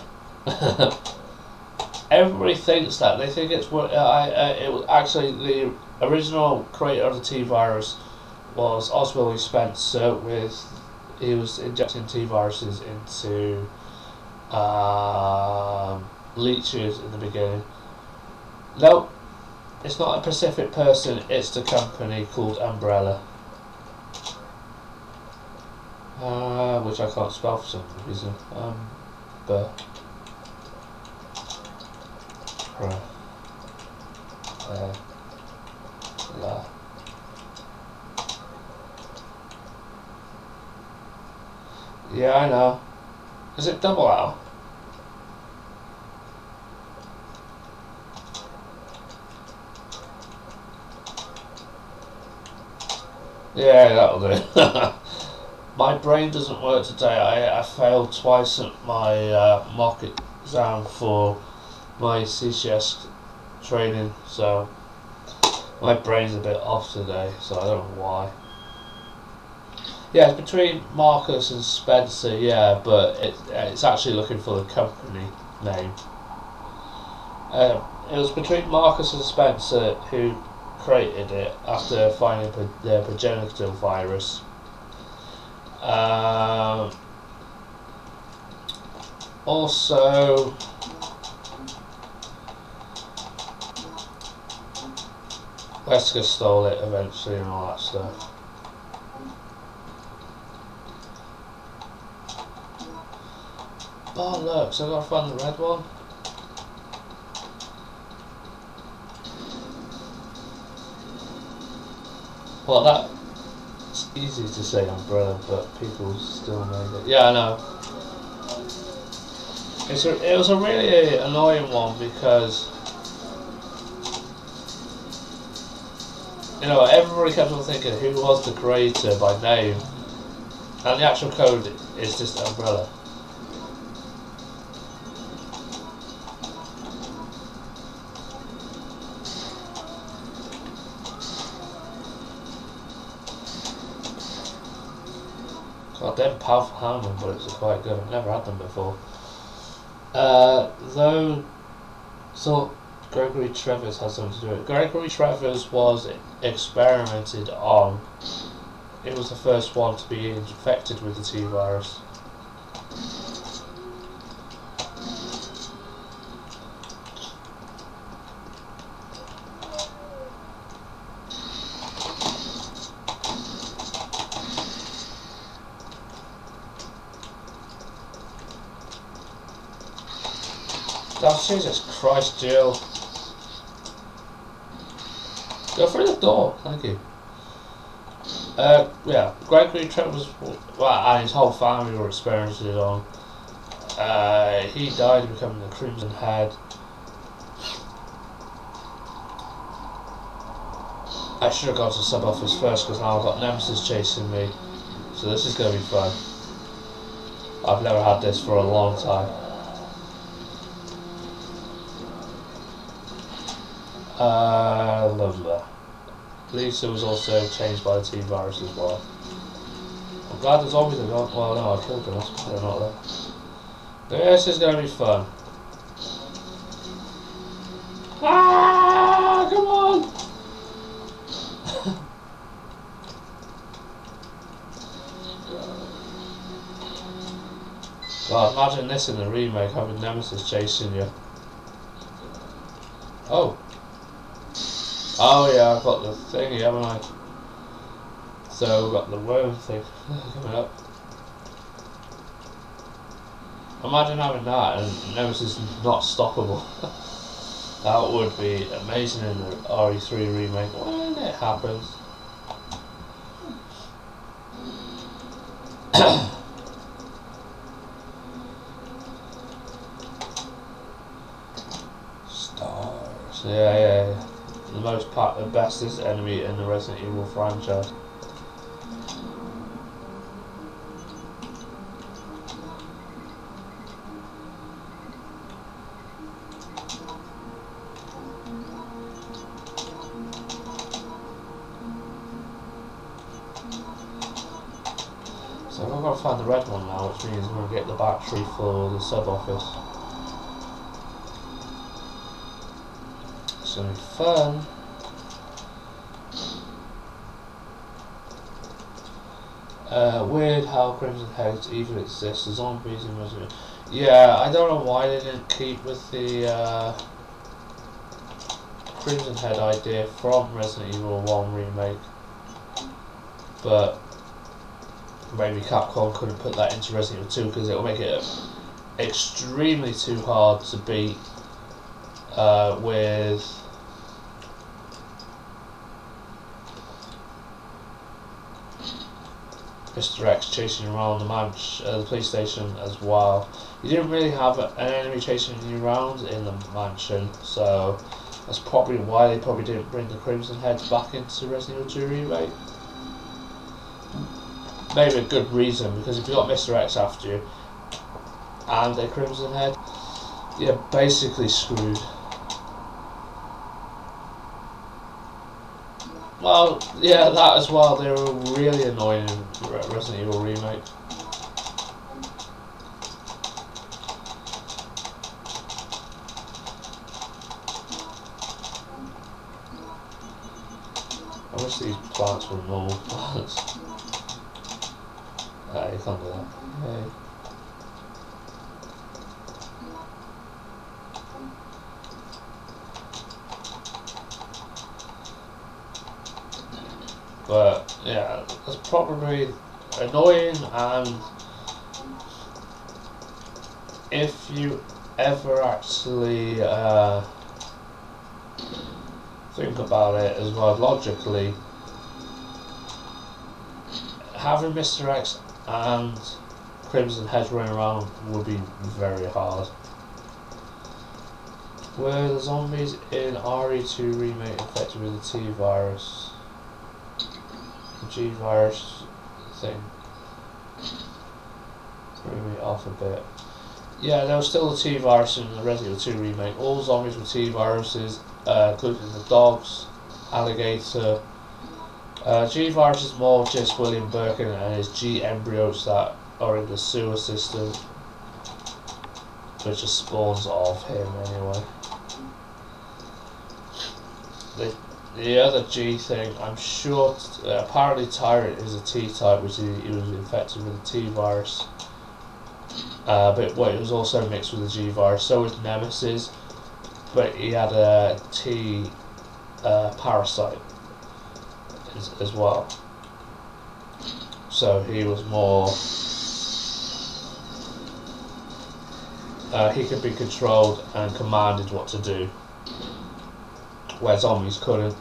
Everybody thinks that. They think it's what it was actually the original creator of the T-virus was Oswald Spencer. He was injecting T-viruses into leeches in the beginning. Nope, it's not a specific person. It's the company called Umbrella, which I can't spell for some reason. Yeah, I know. Is it double L? Yeah, that'll do. My brain doesn't work today. I failed twice at my mock exam for my CCS training, so my brain's a bit off today, so I don't know why. Yeah, it's between Marcus and Spencer, yeah, but it's actually looking for the company name. It was between Marcus and Spencer who created it after finding the progenitor virus. Also, Wesker stole it eventually and all that stuff. Oh look, so I gotta find the red one. Well, that's easy to say Umbrella, but people still made it. Yeah, I know. It was a really annoying one because, you know, everybody kept on thinking who was the creator by name, and the actual code is just Umbrella. God, they're powerful hammer bullets are quite good. I've never had them before. Though, thought Gregory Travers has something to do with it. Gregory Travers was experimented on. It was the first one to be infected with the T-virus. Oh, Jesus Christ, Jill. Go through the door, thank you. Yeah, Gregory Travers, and his whole family were experiencing it on. He died becoming the Crimson Head. I should have gone to sub office first because now I've got Nemesis chasing me. So this is going to be fun. I've never had this for a long time. Lisa was also changed by the T-virus as well. I'm glad the zombies are gone. Well, no, I killed them. That's why they're not there. This is going to be fun. Ah, come on! God, imagine this in the remake, having Nemesis chasing you. Oh. Oh yeah, I've got the thingy, haven't I? So we've got the worm thing coming up. Imagine having that and Nemesis not stoppable. That would be amazing in the RE3 remake when it happens. Stars. Yeah. The bestest enemy in the Resident Evil franchise. So I've got to find the red one now, which means I'm going to get the battery for the sub office. It's going to be fun. Weird how Crimson Heads even exist. The zombies in Resident Evil. Yeah, I don't know why they didn't keep with the Crimson Head idea from Resident Evil 1 remake. But maybe Capcom couldn't put that into Resident Evil 2 because it will make it extremely too hard to beat with Mr. X chasing you around the police station as well. You didn't really have an enemy chasing you around in the mansion, so that's probably why they probably didn't bring the Crimson Heads back into Resident Evil 2 remake. Maybe a good reason, because if you got Mr. X after you and a Crimson Head, you're basically screwed. Well, yeah, that as well. They were really annoying in Resident Evil remake. I wish these plants were normal plants. You can't do that. Yay. But yeah, that's probably annoying, and if you ever actually think about it as well logically, having Mr. X and Crimson Head running around would be very hard. Were the zombies in RE2 remake infected with the T-virus? G-virus thing threw me off a bit. Yeah, there was still the T-virus in the Resident Evil 2 remake. All zombies with T-viruses, including the dogs, alligator. G-virus is more just William Birkin and his G-embryos that are in the sewer system, which just spawns of him anyway. The other G thing, I'm sure, apparently Tyrant is a T-type, which he was infected with the T-virus. But well, it was also mixed with the G-virus. So was Nemesis, but he had a T parasite as well. So he was more... he could be controlled and commanded what to do, where zombies couldn't.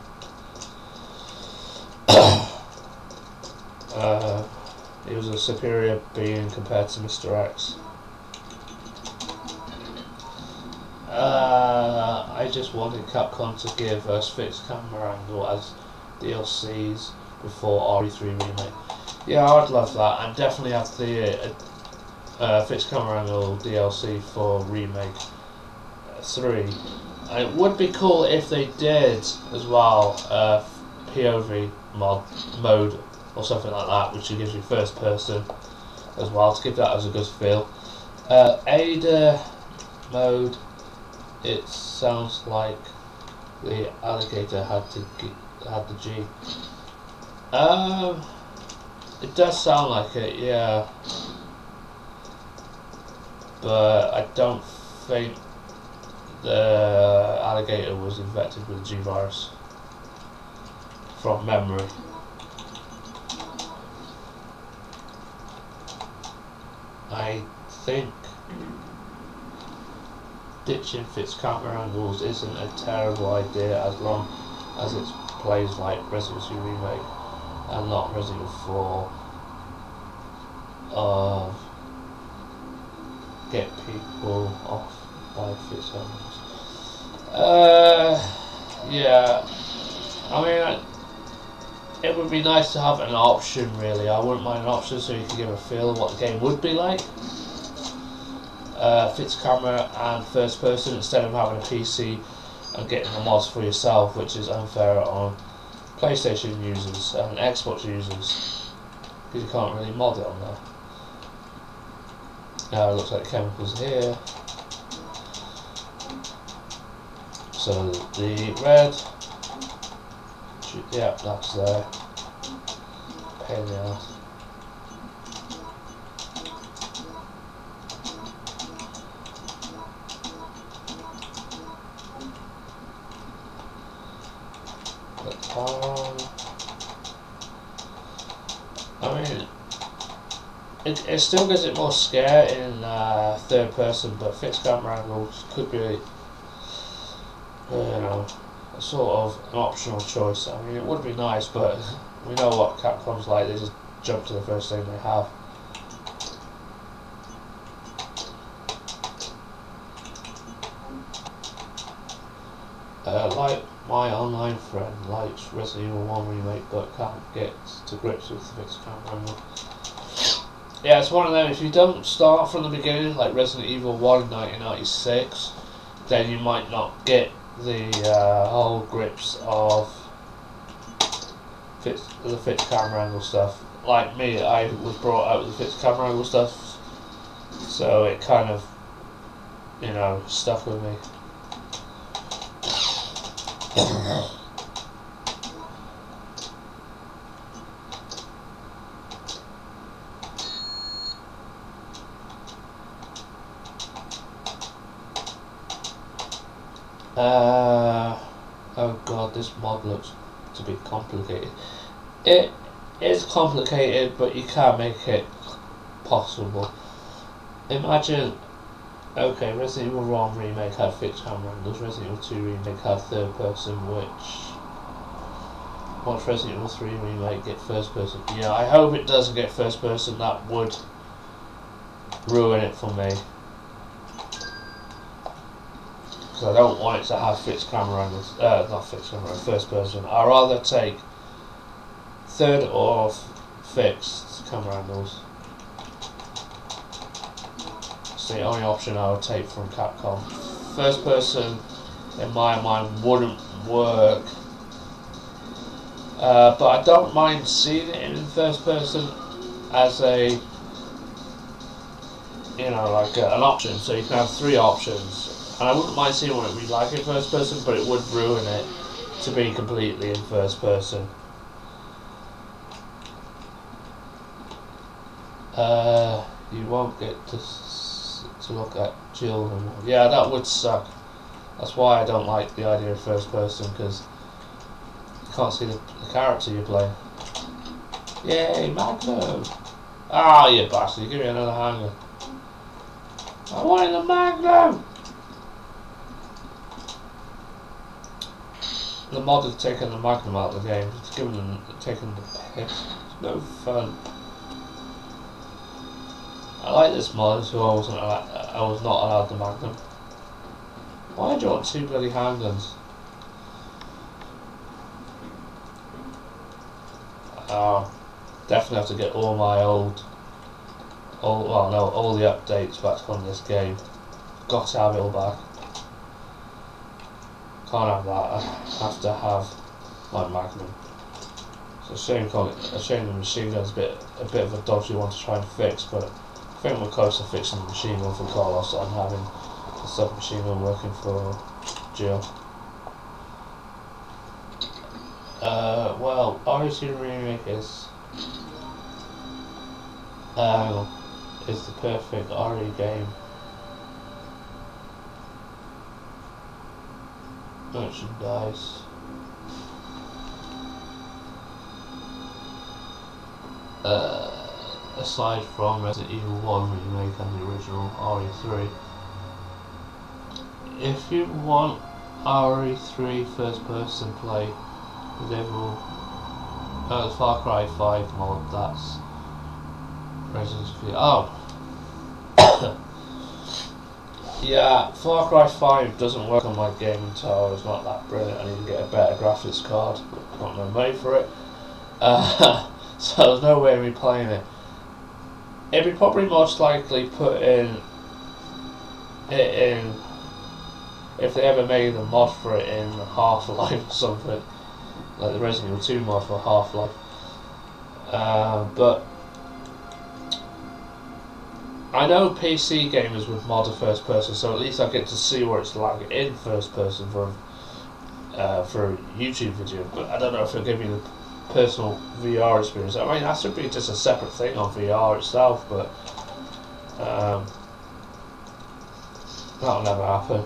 He was a superior being compared to Mr. X. I just wanted Capcom to give us fixed camera angle as DLCs before RE3 remake. Yeah, I'd love that, and definitely have the fixed camera angle DLC for remake 3. And it would be cool if they did as well POV mode or something like that, which gives you first person as well, to give that as a good feel. Ada mode, it sounds like the alligator had the G. It does sound like it, yeah, but I don't think the alligator was infected with the G-virus from memory. I think ditching fixed camera angles isn't a terrible idea as long as it plays like Resident Evil remake and not Resident Evil 4 get people off by fixed angles. Yeah, I mean, it would be nice to have an option, really. I wouldn't mind an option so you can give a feel of what the game would be like. Fixed camera and first person instead of having a PC and getting the mods for yourself, which is unfair on PlayStation users and Xbox users. because you can't really mod it on there. Now it looks like chemicals here. So the red, yeah, that's there. Pain in the ass. I mean, it still gives it more scare in third person, but fixed camera angles could be, you know, a sort of an optional choice. I mean, it would be nice, but we know what Capcom's like, they just jump to the first thing they have. Like my online friend likes Resident Evil 1 remake but can't get to grips with the fixed camera angle. Yeah, it's one of them, if you don't start from the beginning, like Resident Evil 1 in 1996, then you might not get the whole grips of the fixed camera angle stuff. Like me, I was brought out with the fixed camera angle stuff, so it kind of, you know, stuck with me. Oh god, this mod looks to be complicated. It is complicated, but you can make it possible. Imagine, okay, Resident Evil 1 remake had fixed camera angles, Resident Evil 2 remake had third person, which once Resident Evil 3 remake get first person. Yeah, I hope it doesn't get first person, that would ruin it for me. Because I don't want it to have fixed camera angles, not fixed camera, first person. I'd rather take third or fixed camera angles. It's the only option I would take from Capcom. First person, in my mind, wouldn't work. But I don't mind seeing it in first person as a, you know, like an option. So you can have three options. And I wouldn't mind seeing what it would be like in first person, but it would ruin it to be completely in first person. You won't get to look at Jill anymore. Yeah, that would suck. That's why I don't like the idea of first person, because you can't see the character you're playing. Yay, Magnum! Ah, you bastard, give me another hanger. I wanted a Magnum! The mod has taken the Magnum out of the game. It's taken the piss. It's no fun. I like this mod, so I was not allowed the Magnum. Why do you want two bloody handguns? Definitely have to get all my all the updates back on this game. Got to have it all back. Can't have that. I have to have my Magnum. It's a shame the machine gun's a bit of a dodgy one to try and fix, but I think we're close to fixing the machine gun for Carlos and having the submachine gun working for Jill. Well, RE2 Remake is the perfect RE game. Merchandise. Aside from Resident Evil 1 remake and the original RE3, if you want RE3 first person play with the Far Cry 5 mod, that's Resident Evil. Oh! Yeah, Far Cry 5 doesn't work on my gaming tower, it's not that brilliant. I need to get a better graphics card, got no money for it. So there's no way of me playing it. It'd be probably most likely put in if they ever made a mod for it in Half-Life or something, like the Resident Evil 2 mod for Half-Life. But I know PC gamers would mod a first person, so at least I get to see what it's like in first person for a YouTube video. But I don't know if it'll give me the personal VR experience. I mean, that should be just a separate thing on VR itself, but that'll never happen.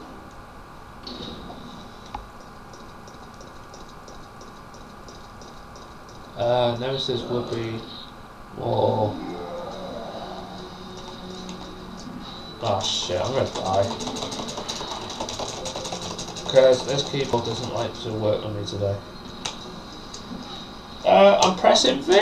Nemesis would be more. Oh shit, I'm gonna die. Because this keyboard doesn't like to work on me today. I'm pressing V!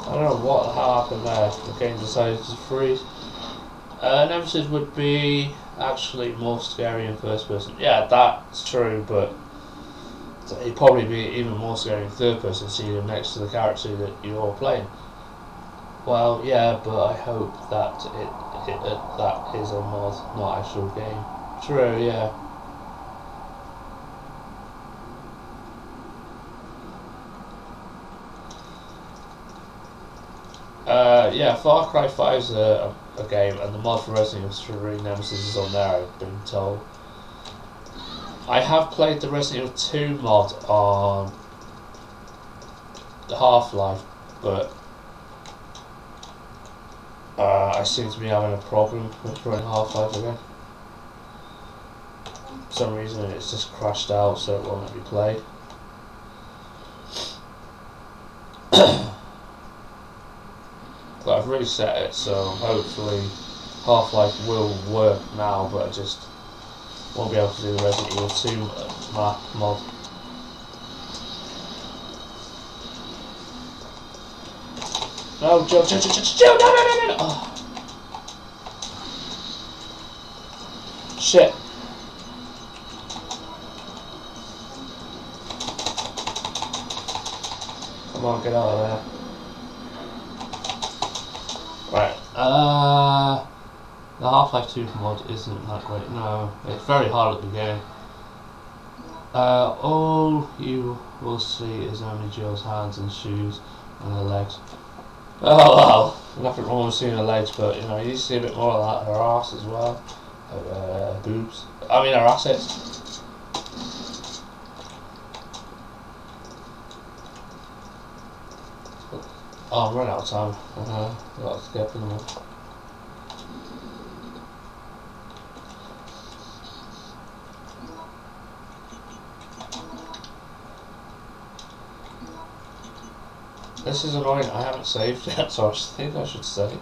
I don't know what the hell happened there. The game decided to freeze. Nemesis would be actually more scary in first person. Yeah, that's true, but it'd probably be even more scary in third person, seeing him next to the character that you're playing. Well, yeah, but I hope that that is a mod, not actual game. True, yeah. Yeah, Far Cry 5 is a game, and the mod for Resident Evil 3 Nemesis is on there, I've been told. I have played the Resident Evil 2 mod on the Half-Life, but I seem to be having a problem with running Half-Life again. For some reason it's just crashed out, so it won't let me play. But I've reset it, so hopefully Half-Life will work now, but I just won't be able to do the Resident Evil 2 map mod. No, Joe, no! Oh. Shit. Come on, get out of there. Right. The Half-Life 2 mod isn't that great. No, it's very hard at the beginning. All you will see is only Jill's hands and shoes and her legs. Oh well, nothing wrong with seeing her legs, but you know, you see a bit more of that, her arse as well. Boobs. I mean, her assets. Oh, I'm running out of time. I've got to get them all. This is annoying, I haven't saved yet, so I think I should save.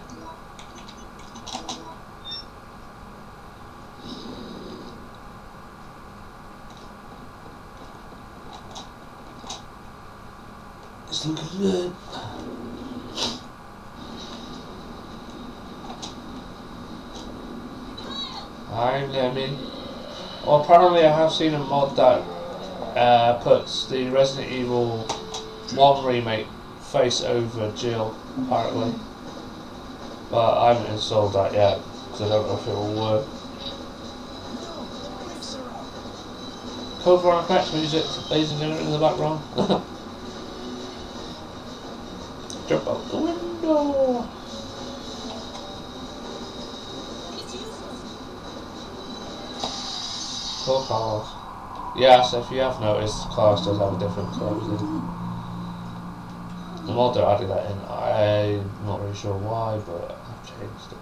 It's looking good. Hi, Lemmy. Well, apparently I have seen a mod that puts the Resident Evil 1 remake face over Jill, apparently. But I haven't installed that yet, so I don't know if it will work. Code Veronica effects music, ladies and gentlemen, in the background. Jump out the window! Cool cars. Yes, if you have noticed, cars does have a different closing. The modder added that in. I'm not really sure why, but I've changed it.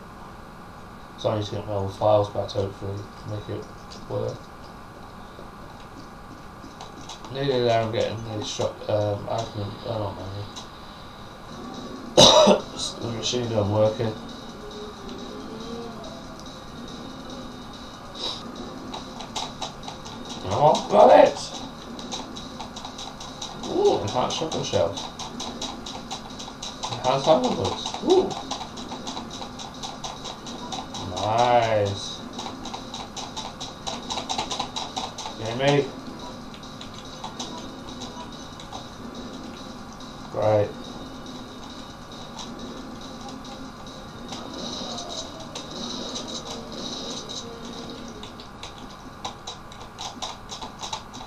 So I need to get my old files back to hopefully make it work. Nearly there, I'm getting the shot. Admin. Oh, no. The machine done working. Oh, got it! Ooh, enhanced shotgun shells. Enhanced hammer bullets. Ooh. Nice. Gimme. Great.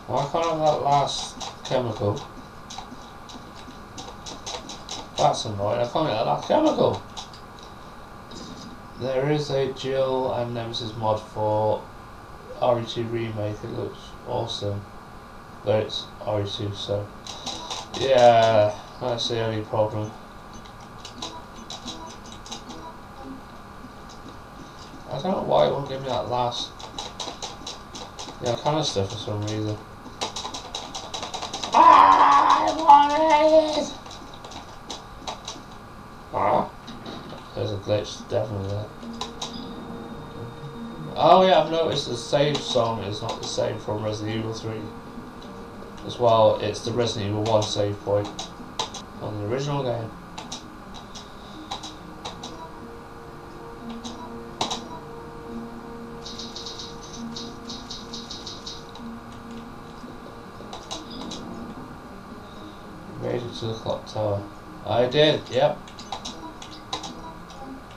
Why can't I have that last chemical? That's annoying, I can't get that chemical. There is a Jill and Nemesis mod for RE2 Remake, it looks awesome. But it's RE2, so yeah, that's the only problem. I don't know why it won't give me that last canister for some reason. I want it! Ah, there's a glitch, definitely there. Oh yeah, I've noticed the save song is not the same from Resident Evil 3 as well. It's the Resident Evil 1 save point on the original game. Made it to the clock tower. I did, yep.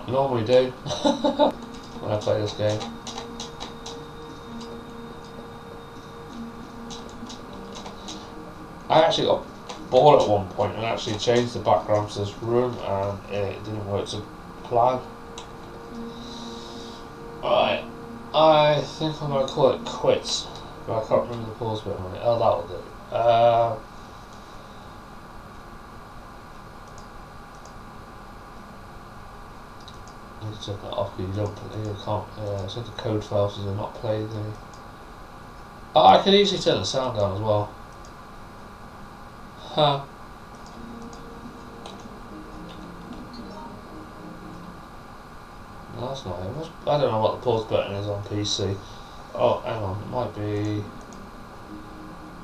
I normally do when I play this game. I actually got bored at one point and actually changed the background to this room, and it didn't work to plan. Alright, I think I'm going to call it quits, but I can't remember the pause button on it. Oh, that'll do. I need to turn that off because you can't send the code files so they're not playing. Oh, I can easily turn the sound down as well. Huh. No, that's not it. I don't know what the pause button is on PC. Oh, hang on, it might be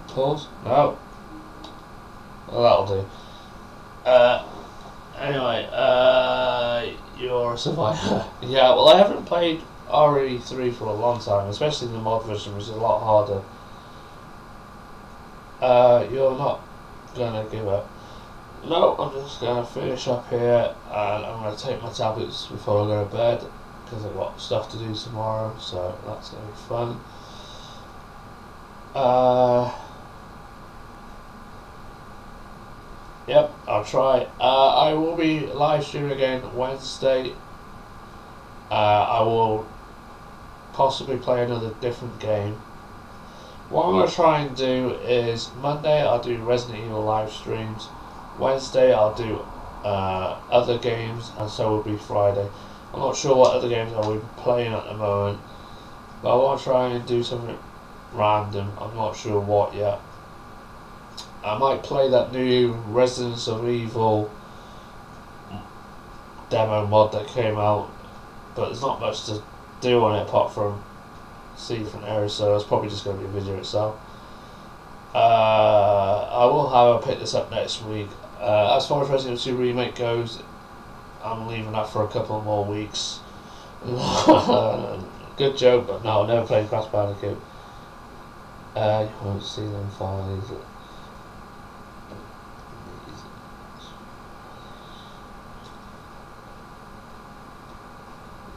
pause? No. Well, that'll do. Anyway, you're a survivor. Yeah, well, I haven't played RE3 for a long time, especially the mod version, which is a lot harder. You're not gonna give up. No, I'm just gonna finish up here, and I'm gonna take my tablets before I go to bed because I've got stuff to do tomorrow, so that's gonna be fun. Yep, I'll try. I will be live streaming again Wednesday. I will possibly play another different game. What I'm going to try and do is Monday I'll do Resident Evil live streams. Wednesday I'll do other games, and so will be Friday. I'm not sure what other games I will be playing at the moment, but I want to try and do something random. I'm not sure what yet. I might play that new Resident Evil demo mod that came out, but there's not much to do on it apart from see different areas, so it's probably just going to be a video itself. I will have pick this up next week. As far as Resident Evil 2 Remake goes, I'm leaving that for a couple more weeks. Good joke, but no, I've never played Crash Bandicoot. You won't see them files.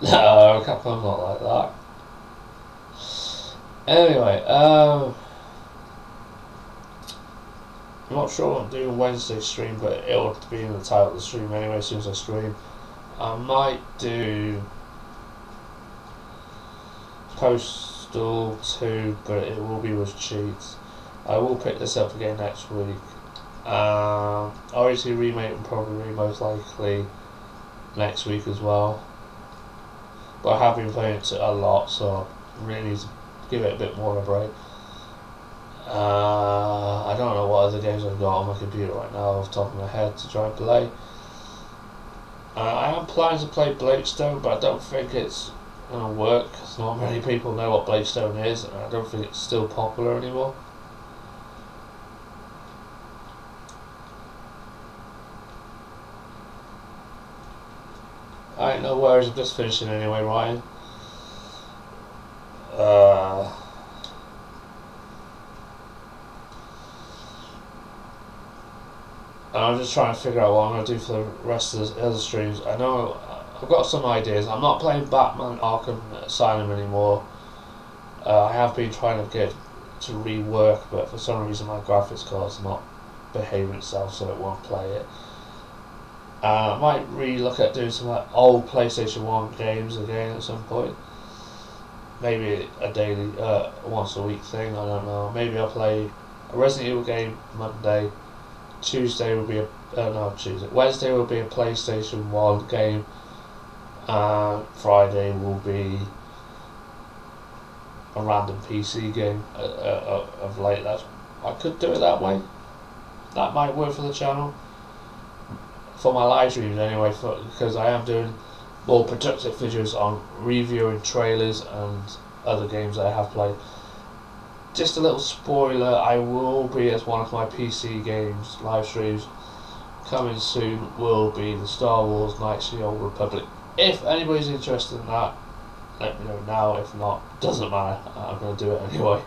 No, Capcom's not like that. Anyway, I'm not sure what I'm doing Wednesday stream, but it'll be in the title of the stream anyway as soon as I stream. I might do Postal 2, but it will be with cheats. I will pick this up again next week. RE2 Remake will probably be most likely next week as well. But I have been playing it a lot, so I really need to give it a bit more of a break. I don't know what other games I've got on my computer right now off the top of my head to try and play. I am planning to play Bladestone, but I don't think it's going to work because not many people know what Bladestone is, and I don't think it's still popular anymore. I don't know where I'm just finishing anyway, Ryan. And I'm just trying to figure out what I'm going to do for the rest of the other streams. I know I've got some ideas. I'm not playing Batman Arkham Asylum anymore. I have been trying to get to rework, but for some reason my graphics card's not behaving itself, so it won't play it. I might re-look at doing some like old PlayStation 1 games again at some point. Maybe a daily, once a week thing, I don't know. Maybe I'll play a Resident Evil game Monday. Tuesday will be Wednesday will be a PlayStation 1 game. And Friday will be a random PC game of late. I could do it that way. That might work for the channel. For my live streams anyway, because I am doing more productive videos on reviewing trailers and other games I have played. Just a little spoiler, I will be, as one of my PC games live streams coming soon, will be the Star Wars Knights of the Old Republic. If anybody's interested in that, let me know now. If not, doesn't matter, I'm going to do it anyway.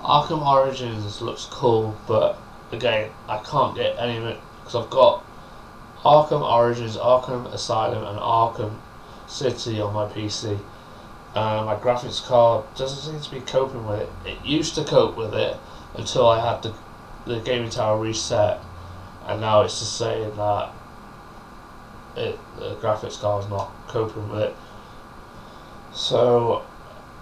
Arkham Origins looks cool, but again, I can't get any of it because I've got Arkham Origins, Arkham Asylum and Arkham City on my PC. My graphics card doesn't seem to be coping with it. It used to cope with it until I had the gaming tower reset, and now it's just saying that the graphics card is not coping with it. So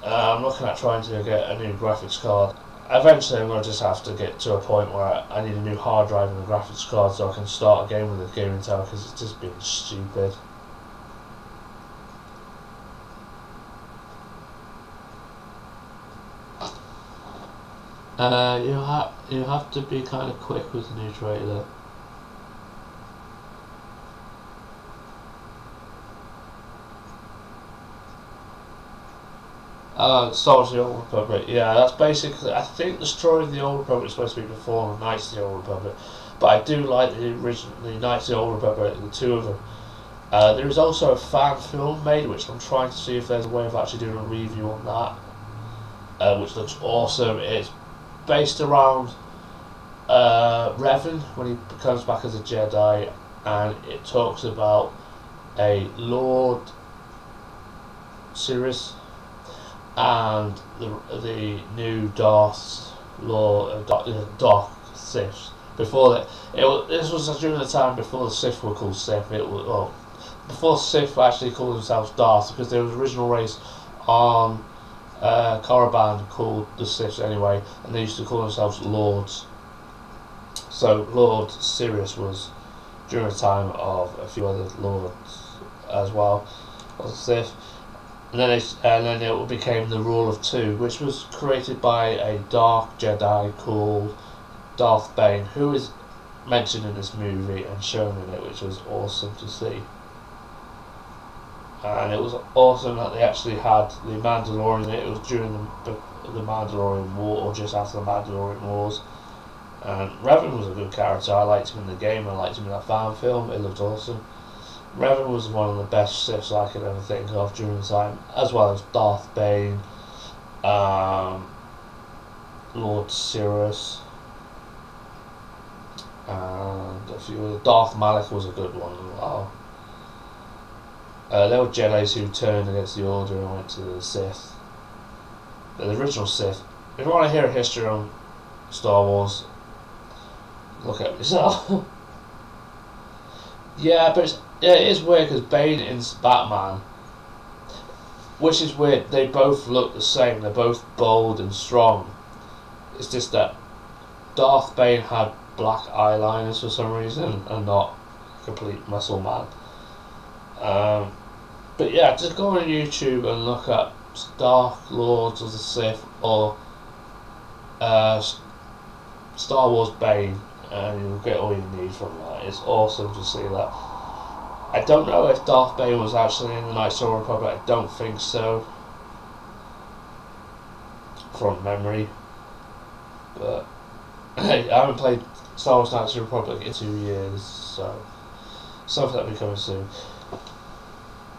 I'm looking at trying to get a new graphics card. Eventually I'm going to just have to get to a point where I need a new hard drive and a graphics card so I can start a game with the gaming tower, because it's just being stupid. You have to be kind of quick with the new trailer. Star Wars: The Old Republic. Yeah, that's basically. I think Destroying the Old Republic is supposed to be before the Knights of the Old Republic, but I do like the Knights of the Old Republic, the two of them. There is also a fan film made, which I'm trying to see if there's a way of actually doing a review on that, which looks awesome. It's based around Revan when he comes back as a Jedi, and it talks about a Lord Siris and the new Darth Sith. Before that, this was during the time before the Sith were called Sith. Before Sith actually called themselves Darth, because there was an original race on Korriban called the Sith anyway, and they used to call themselves Lords. So Lord Siris was during the time of a few other lords as well, of the Sith. And then it became the Rule of Two, which was created by a dark Jedi called Darth Bane, who is mentioned in this movie and shown in it, which was awesome to see. And it was awesome that they actually had the Mandalorian in it. It was during the Mandalorian War, or just after the Mandalorian Wars. And Revan was a good character. I liked him in the game, I liked him in that fan film. It looked awesome. Revan was one of the best Siths I could ever think of during the time, as well as Darth Bane, Lord Siris, and a few other. Darth Malak was a good one as well. There were Jedis who turned against the Order and went to the Sith. The original Sith. If you want to hear a history on Star Wars, look at it yourself. Yeah, but it is weird because Bane in Batman, which is weird, they both look the same. They're both bold and strong. It's just that Darth Bane had black eyeliners for some reason and not a complete muscle man. But yeah, just go on YouTube and look at Dark Lords of the Sith or Star Wars Bane, and you'll get all you need from that. It's awesome to see that. I don't know if Darth Bane was actually in the Knights of the Old Republic. I don't think so, from memory. But hey, I haven't played Star Wars Knights of the Republic in 2 years, so something that'll be coming soon.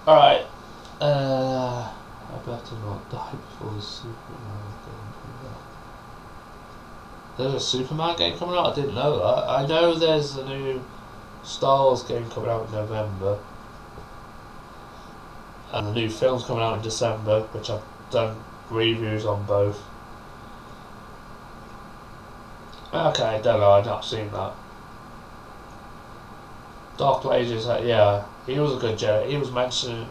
Alright, I better not die before the Superman game comes out. There's a Superman game coming out? I didn't know that. I know there's a new Star Wars game coming out in November, and the new film's coming out in December, which I've done reviews on both. Okay, don't know, I've not seen that. Dark Ages, yeah, he was a good Jedi. He was mentioned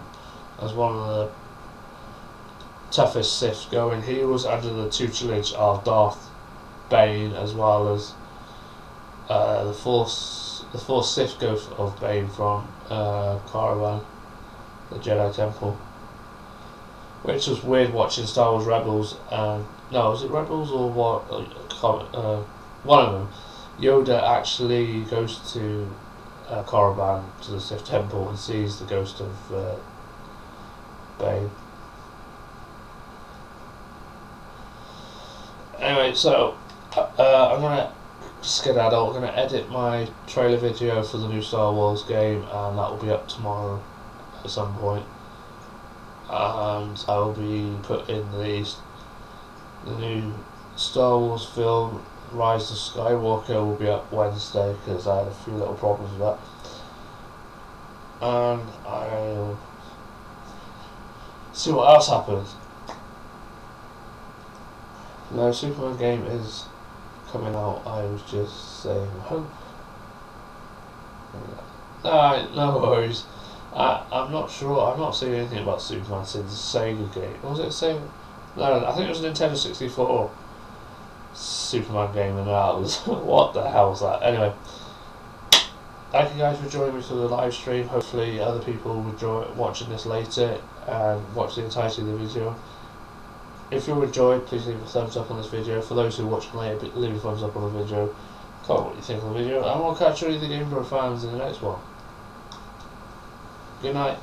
as one of the toughest Sith going. He was under the tutelage of Darth Bane, as well as the fourth Sith ghost of Bane from Caravan, the Jedi Temple. Which was weird watching Star Wars Rebels, and no, was it Rebels or what? One of them. Yoda actually goes to Korriban, to the Sith Temple, and sees the ghost of Bane. Anyway, so I'm gonna skedaddle. I'm gonna edit my trailer video for the new Star Wars game, and that will be up tomorrow at some point. And I will be putting the new Star Wars film Rise of Skywalker will be up Wednesday, because I had a few little problems with that. And I'll see what else happens. No, Superman game is coming out. I was just saying hope. No worries. I'm not sure. I'm not seeing anything about Superman since the Sega game. Was it Sega? No, I think it was a Nintendo 64 Superman game, and that was what the hell was that? Anyway, thank you guys for joining me for the live stream. Hopefully, other people will enjoy watching this later and watch the entirety of the video. If you enjoyed, please leave a thumbs up on this video. For those who are watching later, leave a thumbs up on the video. Comment what you think of the video, and we'll catch you, the Game Bro fans, in the next one. Good night.